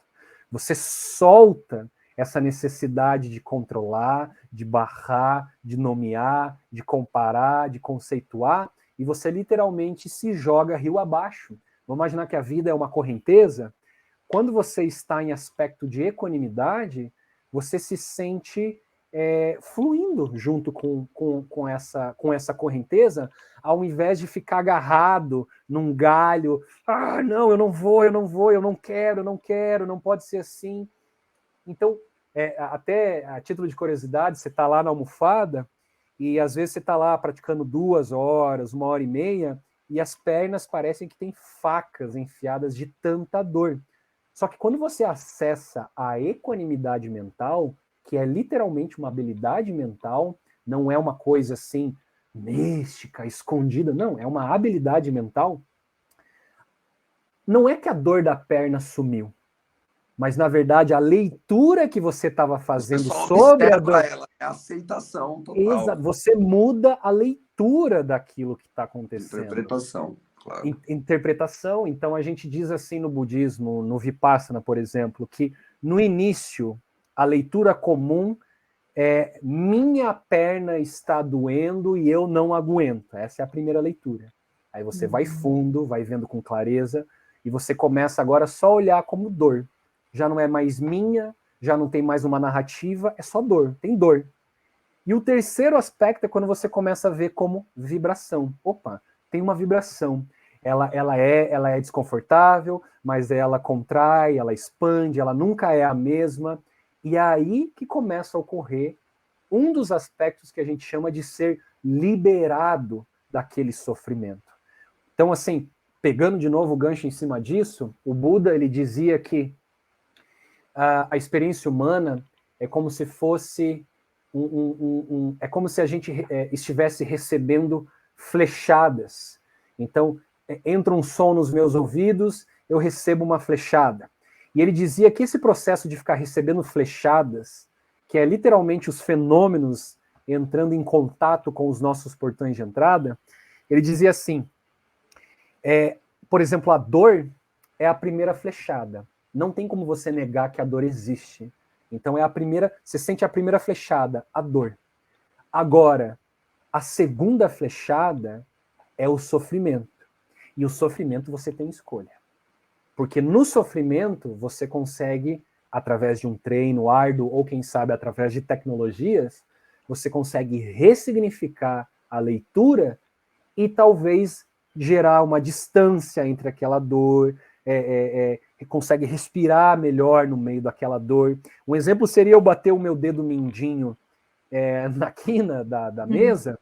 Você solta essa necessidade de controlar, de barrar, de nomear, de comparar, de conceituar, e você literalmente se joga rio abaixo. Vamos imaginar que a vida é uma correnteza. Quando você está em aspecto de equanimidade, você se sente fluindo junto com essa correnteza, ao invés de ficar agarrado num galho. Ah, não, eu não vou, eu não quero, não pode ser assim. Então, até a título de curiosidade, você está lá na almofada e às vezes você está lá praticando 2 horas, 1h30, e as pernas parecem que tem facas enfiadas de tanta dor. Só que quando você acessa a equanimidade mental, que é literalmente uma habilidade mental, não é uma coisa assim mística, escondida, não, é uma habilidade mental. Não é que a dor da perna sumiu, mas na verdade a leitura que você estava fazendo sobre a dor, ela é aceitação total. Você muda a leitura daquilo que está acontecendo. Interpretação. Claro. Interpretação. Então a gente diz assim no budismo, no Vipassana, por exemplo, que no início a leitura comum é minha perna está doendo e eu não aguento. Essa é a primeira leitura. Aí você vai fundo, vai vendo com clareza e você começa agora só a olhar como dor. Já não é mais minha, já não tem mais uma narrativa, é só dor, tem dor. E o terceiro aspecto é quando você começa a ver como vibração. Opa, tem uma vibração. Ela é desconfortável, mas ela contrai, ela expande, ela nunca é a mesma. E é aí que começa a ocorrer um dos aspectos que a gente chama de ser liberado daquele sofrimento. Então, assim, pegando de novo o gancho em cima disso, o Buda ele dizia que a experiência humana é como se fosse é como se a gente estivesse recebendo flechadas. Então, entra um som nos meus ouvidos, eu recebo uma flechada. E ele dizia que esse processo de ficar recebendo flechadas, que é literalmente os fenômenos entrando em contato com os nossos portões de entrada, ele dizia assim, por exemplo, a dor é a primeira flechada. Não tem como você negar que a dor existe. Então você sente a primeira flechada, a dor. Agora, a segunda flechada é o sofrimento. E o sofrimento você tem escolha. Porque no sofrimento você consegue, através de um treino árduo, ou quem sabe através de tecnologias, você consegue ressignificar a leitura e talvez gerar uma distância entre aquela dor, consegue respirar melhor no meio daquela dor. Um exemplo seria eu bater o meu dedo mindinho na quina da mesa,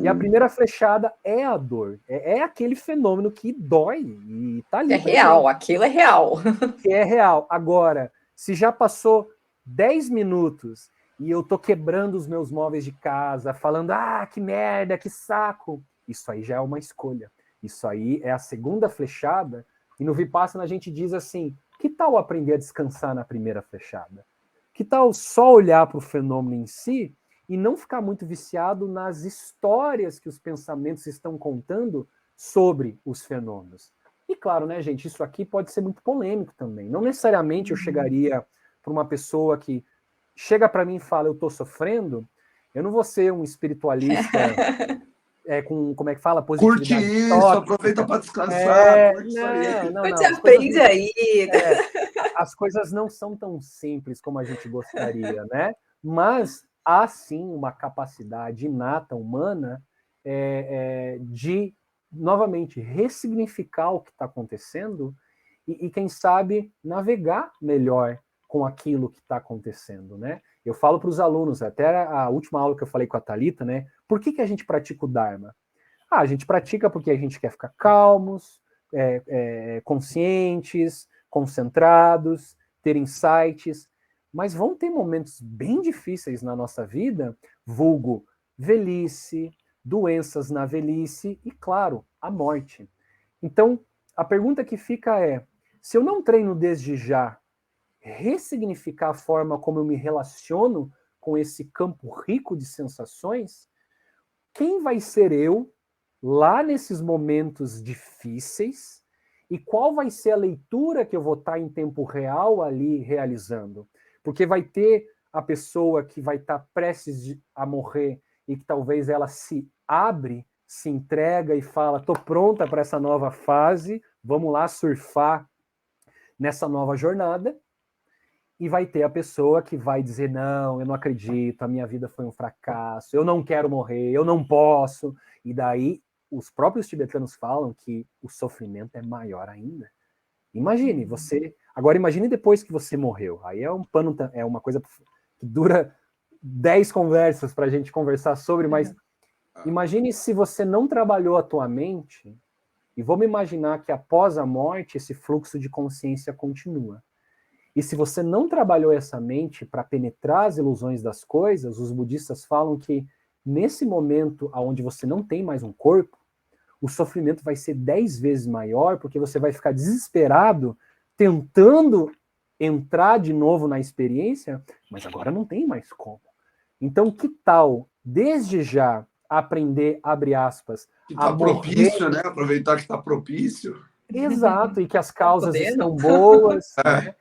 e a primeira flechada é a dor. É aquele fenômeno que dói e tá ali. É real, aquilo é real. Que é real. Agora, se já passou 10 minutos e eu tô quebrando os meus móveis de casa, falando, que merda, que saco, isso aí já é uma escolha. Isso aí é a segunda flechada. E no Vipassana a gente diz assim, que tal aprender a descansar na primeira flechada? Que tal só olhar para o fenômeno em si e não ficar muito viciado nas histórias que os pensamentos estão contando sobre os fenômenos? E claro, né, gente, isso aqui pode ser muito polêmico também. Não necessariamente eu chegaria para uma pessoa que chega para mim e fala, eu estou sofrendo, eu não vou ser um espiritualista... com, como é que fala? Positividade. Curte isso, tóxica. Aproveita para descansar. Você aprende aí. As coisas não são tão simples como a gente gostaria, né? Mas há sim uma capacidade inata humana de, novamente, ressignificar o que está acontecendo e, quem sabe, navegar melhor com aquilo que está acontecendo, né? Eu falo para os alunos, até a última aula que eu falei com a Thalita, né? Por que a gente pratica o Dharma? A gente pratica porque a gente quer ficar calmos, conscientes, concentrados, ter insights, mas vão ter momentos bem difíceis na nossa vida, vulgo velhice, doenças na velhice e, claro, a morte. Então, a pergunta que fica é, se eu não treino desde já, ressignificar a forma como eu me relaciono com esse campo rico de sensações, quem vai ser eu lá nesses momentos difíceis e qual vai ser a leitura que eu vou estar em tempo real ali realizando? Porque vai ter a pessoa que vai estar prestes a morrer e que talvez ela se abre, se entrega e fala, estou pronta para essa nova fase, vamos lá surfar nessa nova jornada, e vai ter a pessoa que vai dizer, não, eu não acredito, a minha vida foi um fracasso, eu não quero morrer, eu não posso, e daí os próprios tibetanos falam que o sofrimento é maior ainda. Imagine, você... Agora imagine depois que você morreu, aí é um pano, é uma coisa que dura 10 conversas para a gente conversar sobre, mas imagine se você não trabalhou a tua mente, e vamos imaginar que após a morte esse fluxo de consciência continua. E se você não trabalhou essa mente para penetrar as ilusões das coisas, os budistas falam que nesse momento onde você não tem mais um corpo, o sofrimento vai ser 10 vezes maior, porque você vai ficar desesperado tentando entrar de novo na experiência, mas agora não tem mais como. Então, que tal, desde já, aprender, abre aspas, que está propício, né? Aproveitar que está propício. Exato, e que as causas estão boas, né?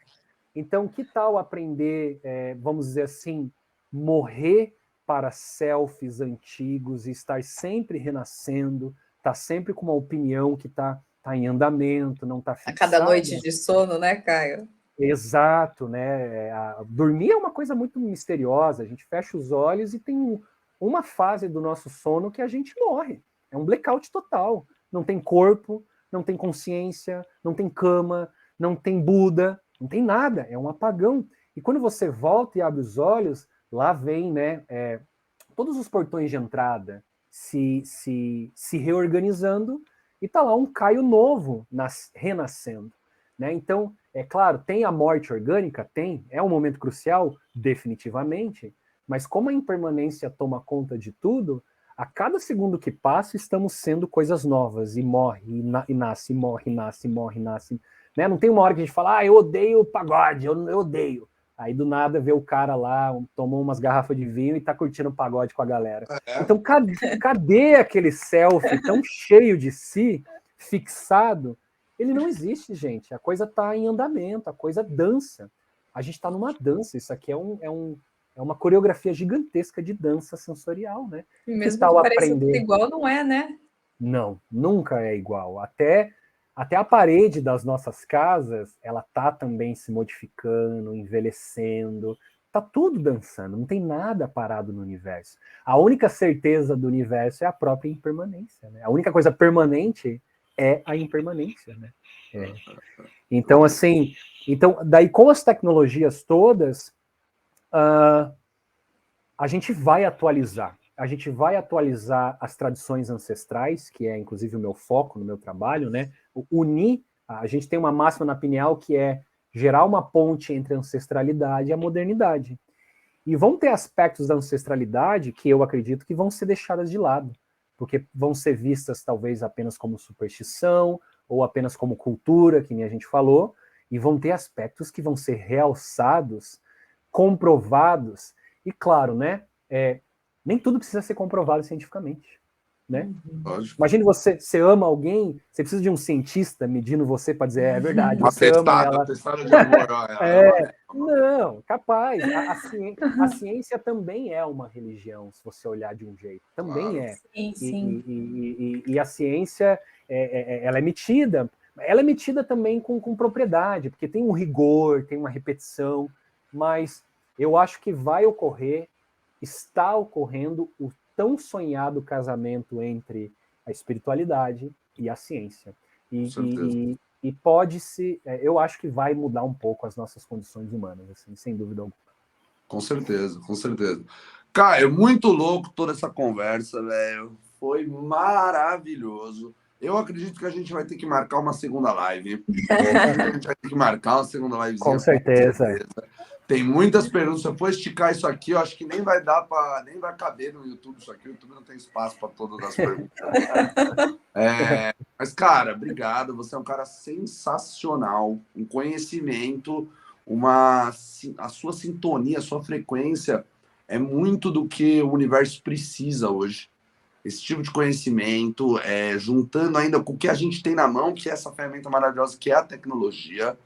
Então, que tal aprender, vamos dizer assim, morrer para selfies antigos e estar sempre renascendo, estar sempre com uma opinião que está em andamento, não está fixada. A cada noite de sono, né, Caio? Exato, né? Dormir é uma coisa muito misteriosa, a gente fecha os olhos e tem uma fase do nosso sono que a gente morre. É um blackout total. Não tem corpo, não tem consciência, não tem cama, não tem Buda, não tem nada, é um apagão. E quando você volta e abre os olhos, lá vem, né, todos os portões de entrada se reorganizando e tá lá um Caio novo renascendo. Né? Então, é claro, tem a morte orgânica? Tem. É um momento crucial? Definitivamente. Mas como a impermanência toma conta de tudo, a cada segundo que passa estamos sendo coisas novas. E morre, e nasce, e morre, nasce, morre, nasce. Né? Não tem uma hora que a gente fala, eu odeio pagode, eu odeio. Aí do nada vê o cara lá, tomou umas garrafas de vinho e tá curtindo pagode com a galera. Então cadê aquele selfie tão cheio de si, fixado? Ele não existe, gente. A coisa tá em andamento, a coisa dança. A gente tá numa dança. Isso aqui é uma coreografia gigantesca de dança sensorial, né? E mesmo que pareça tudo igual, não é, né? Não, nunca é igual. Até a parede das nossas casas, ela tá também se modificando, envelhecendo, tá tudo dançando, não tem nada parado no universo. A única certeza do universo é a própria impermanência, né? A única coisa permanente é a impermanência, né? Então, assim, daí com as tecnologias todas, a gente vai atualizar. A gente vai atualizar as tradições ancestrais, que é inclusive o meu foco no meu trabalho, né? Unir, a gente tem uma máxima na Pineal que é gerar uma ponte entre a ancestralidade e a modernidade. E vão ter aspectos da ancestralidade que eu acredito que vão ser deixadas de lado, porque vão ser vistas talvez apenas como superstição, ou apenas como cultura, que nem a gente falou, e vão ter aspectos que vão ser realçados, comprovados, e claro, né? Nem tudo precisa ser comprovado cientificamente, né? Imagine você ama alguém, você precisa de um cientista medindo você para dizer, é verdade, você ama ela. Atestado de amor. Não, capaz. A ciência também é uma religião, se você olhar de um jeito. Também é. Sim, sim. E a ciência, ela é metida. Ela é metida também com propriedade, porque tem um rigor, tem uma repetição, mas eu acho que vai ocorrer, está ocorrendo o tão sonhado casamento entre a espiritualidade e a ciência. E pode-se, eu acho que vai mudar um pouco as nossas condições humanas, assim, sem dúvida alguma. Com certeza, com certeza. Caio, muito louco toda essa conversa, velho. Foi maravilhoso. Eu acredito que a gente vai ter que marcar uma segunda live. A gente vai ter que marcar uma segunda livezinha. Com certeza. Tem muitas perguntas. Se eu for esticar isso aqui, eu acho que nem vai dar para, nem vai caber no YouTube isso aqui. O YouTube não tem espaço para todas as perguntas. Mas, cara, obrigado. Você é um cara sensacional, um conhecimento, a sua sintonia, a sua frequência é muito do que o universo precisa hoje. Esse tipo de conhecimento, juntando ainda com o que a gente tem na mão, que é essa ferramenta maravilhosa, que é a tecnologia,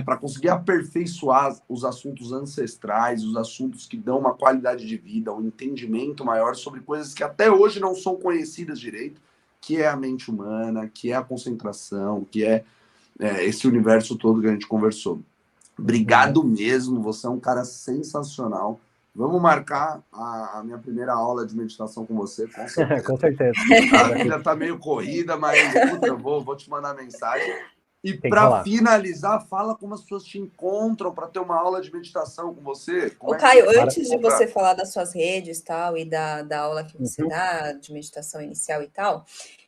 para conseguir aperfeiçoar os assuntos ancestrais, os assuntos que dão uma qualidade de vida, um entendimento maior sobre coisas que até hoje não são conhecidas direito, que é a mente humana, que é a concentração, que é esse universo todo que a gente conversou. Obrigado mesmo, você é um cara sensacional. Vamos marcar a minha primeira aula de meditação com você, com certeza. Com certeza. A vida está meio corrida, mas puta, eu vou te mandar mensagem. E para finalizar, fala como as pessoas te encontram para ter uma aula de meditação com você. Ô, Caio, antes de você falar das suas redes tal, e da aula que você dá, de meditação inicial e tal,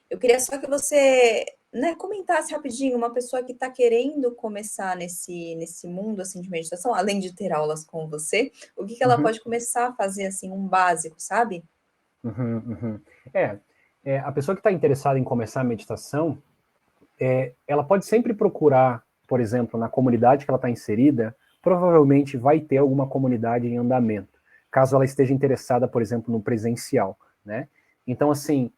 eu queria só que você comentasse rapidinho, uma pessoa que está querendo começar nesse mundo assim, de meditação, além de ter aulas com você, o que ela pode começar a fazer, assim, um básico, sabe? A pessoa que está interessada em começar a meditação, ela pode sempre procurar, por exemplo, na comunidade que ela está inserida, provavelmente vai ter alguma comunidade em andamento, caso ela esteja interessada, por exemplo, no presencial, né? Então, assim,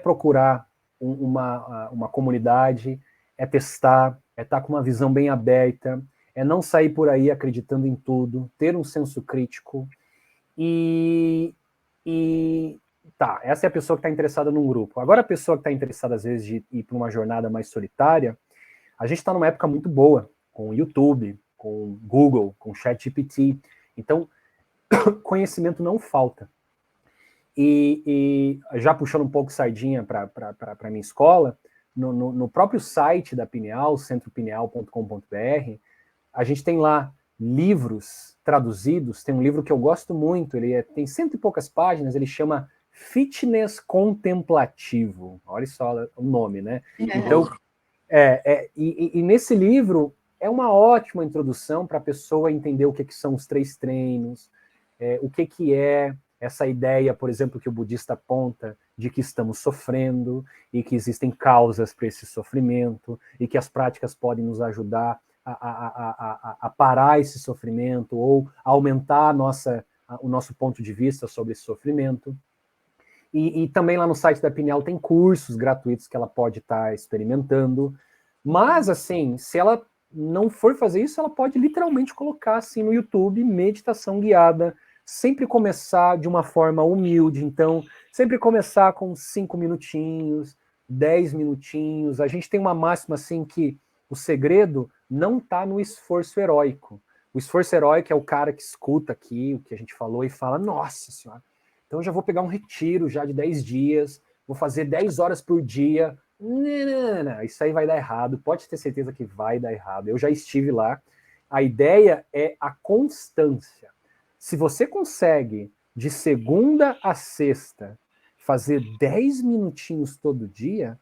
procurar uma comunidade, testar, estar com uma visão bem aberta, não sair por aí acreditando em tudo, ter um senso crítico essa é a pessoa que está interessada num grupo. Agora, a pessoa que está interessada, às vezes, de ir para uma jornada mais solitária, a gente está numa época muito boa, com o YouTube, com o Google, com o ChatGPT. Então, conhecimento não falta. E já puxando um pouco sardinha para a minha escola, no próprio site da Pineal, centropineal.com.br, a gente tem lá livros traduzidos. Tem um livro que eu gosto muito, ele tem 100 e poucas páginas, ele chama Fitness Contemplativo. Olha só o nome, né? Então, e nesse livro é uma ótima introdução para a pessoa entender o que são os 3 treinos, o que é essa ideia, por exemplo, que o budista aponta de que estamos sofrendo e que existem causas para esse sofrimento e que as práticas podem nos ajudar a parar esse sofrimento ou aumentar o nosso ponto de vista sobre esse sofrimento. E também lá no site da Pineal tem cursos gratuitos que ela pode estar experimentando. Mas, assim, se ela não for fazer isso, ela pode literalmente colocar assim no YouTube meditação guiada, sempre começar de uma forma humilde. Então, sempre começar com 5 minutinhos, 10 minutinhos. A gente tem uma máxima assim que o segredo não está no esforço heróico. O esforço heróico é o cara que escuta aqui o que a gente falou e fala, nossa senhora, então eu já vou pegar um retiro já de 10 dias, vou fazer 10 horas por dia. Não, isso aí vai dar errado, pode ter certeza que vai dar errado. Eu já estive lá. A ideia é a constância. Se você consegue, de segunda a sexta, fazer 10 minutinhos todo dia,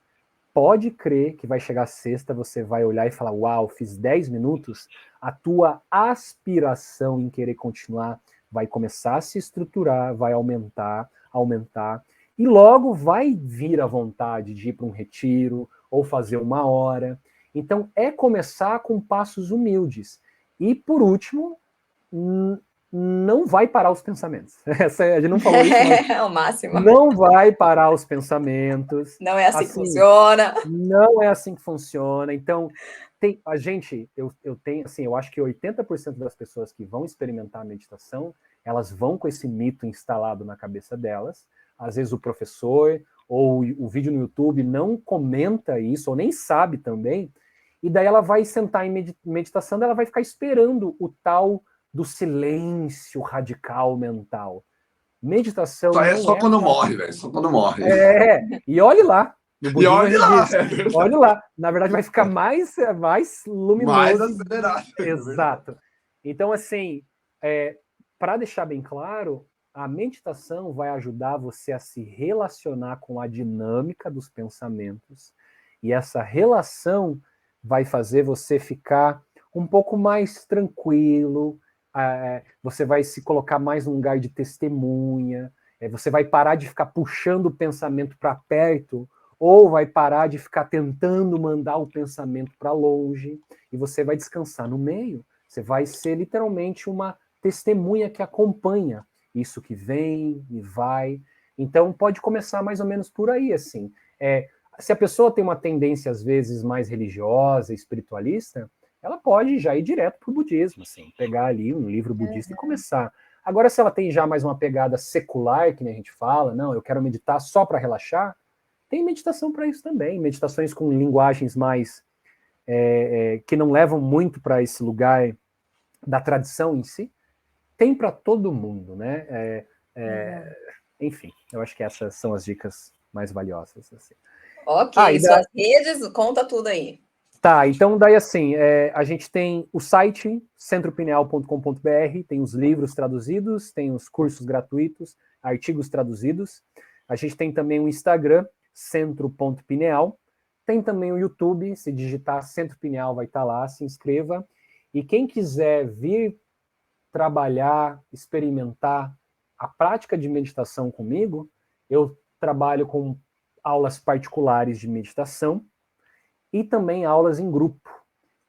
pode crer que vai chegar sexta, você vai olhar e falar, uau, fiz 10 minutos, a tua aspiração em querer continuar vai começar a se estruturar, vai aumentar, e logo vai vir a vontade de ir para um retiro, ou fazer 1 hora. Então, começar com passos humildes. E, por último, não vai parar os pensamentos. A gente não falou isso, mas é o máximo. Não vai parar os pensamentos. Não é assim que funciona. Não é assim que funciona. Então, eu tenho, assim, eu acho que 80% das pessoas que vão experimentar a meditação, elas vão com esse mito instalado na cabeça delas. Às vezes o professor ou o vídeo no YouTube não comenta isso, ou nem sabe também, e daí ela vai sentar em meditação, ela vai ficar esperando o tal do silêncio radical mental. Meditação Isso aí é não só é quando uma... morre, velho. Só quando morre. E olhe lá. No E budismo, olha lá. olhe lá. Na verdade, vai ficar mais luminoso. Mais acelerado. Exato. Então, assim, para deixar bem claro, a meditação vai ajudar você a se relacionar com a dinâmica dos pensamentos. E essa relação vai fazer você ficar um pouco mais tranquilo, você vai se colocar mais num lugar de testemunha, você vai parar de ficar puxando o pensamento para perto, ou vai parar de ficar tentando mandar o pensamento para longe, e você vai descansar no meio. Você vai ser literalmente uma testemunha que acompanha isso que vem e vai. Então pode começar mais ou menos por aí, assim. Se a pessoa tem uma tendência, às vezes, mais religiosa, espiritualista, ela pode já ir direto para o budismo, assim, pegar ali um livro budista e começar. Agora, se ela tem já mais uma pegada secular, que nem a gente fala, não, eu quero meditar só para relaxar, tem meditação para isso também, meditações com linguagens mais que não levam muito para esse lugar da tradição em si, tem para todo mundo, né? Enfim, eu acho que essas são as dicas mais valiosas. Assim. Ok, suas redes, conta tudo aí. Tá, então daí assim, a gente tem o site centropineal.com.br, tem os livros traduzidos, tem os cursos gratuitos, artigos traduzidos. A gente tem também o Instagram, centro.pineal. Tem também o YouTube, se digitar Centro Pineal vai estar lá, se inscreva. E quem quiser vir trabalhar, experimentar a prática de meditação comigo, eu trabalho com aulas particulares de meditação e também aulas em grupo.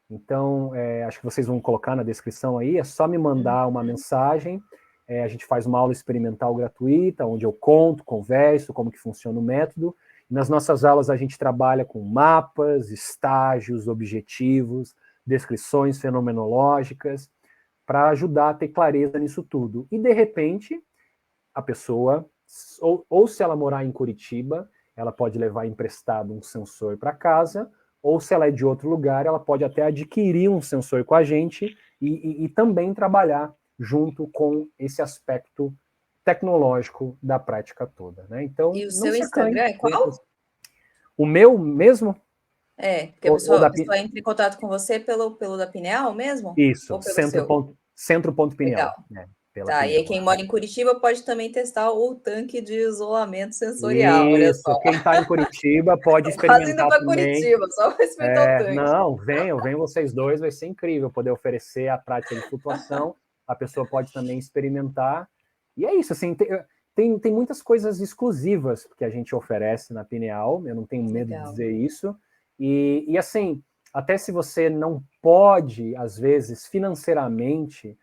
Então, acho que vocês vão colocar na descrição aí, é só me mandar uma mensagem, a gente faz uma aula experimental gratuita, onde eu conto, converso, como que funciona o método. Nas nossas aulas a gente trabalha com mapas, estágios, objetivos, descrições fenomenológicas, para ajudar a ter clareza nisso tudo. E, de repente, a pessoa, ou se ela morar em Curitiba, ela pode levar emprestado um sensor para casa, ou se ela é de outro lugar, ela pode até adquirir um sensor com a gente e também trabalhar junto com esse aspecto tecnológico da prática toda. Né? Então, e o seu Instagram é qual? O meu mesmo? Porque a pessoa entra em contato com você pelo da Pineal mesmo? Isso, ou pelo centro.pineal. Legal. Tá, e aí quem mora em Curitiba pode também testar o tanque de isolamento sensorial. Isso, olha só. Quem está em Curitiba pode experimentar quase indo para também. Curitiba, só para experimentar o tanque. Não, venham vocês dois, vai ser incrível poder oferecer a prática de flutuação. A pessoa pode também experimentar. E é isso, assim, tem muitas coisas exclusivas que a gente oferece na Pineal, eu não tenho medo de dizer isso. E assim, até se você não pode, às vezes, financeiramente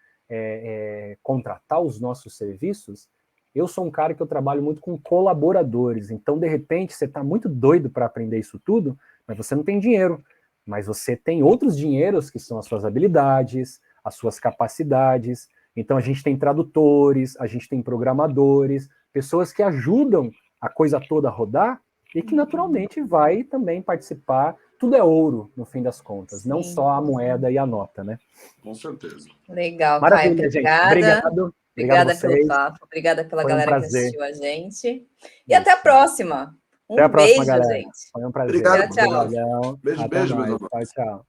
contratar os nossos serviços, eu sou um cara que eu trabalho muito com colaboradores, então, de repente, você está muito doido para aprender isso tudo, mas você não tem dinheiro, mas você tem outros dinheiros que são as suas habilidades, as suas capacidades. Então, a gente tem tradutores, a gente tem programadores, pessoas que ajudam a coisa toda a rodar e que, naturalmente, vai também participar. Tudo é ouro, no fim das contas, não só a moeda e a nota, né? Com certeza. Legal, Caio. Obrigada. Obrigada pelo papo, obrigada pela galera que assistiu a gente. E até a próxima. Até a próxima, beijo, galera. gente. Foi um prazer. Obrigado. Tchau, tchau. Beijo, Até beijo, mais. meus amores. Tchau, tchau.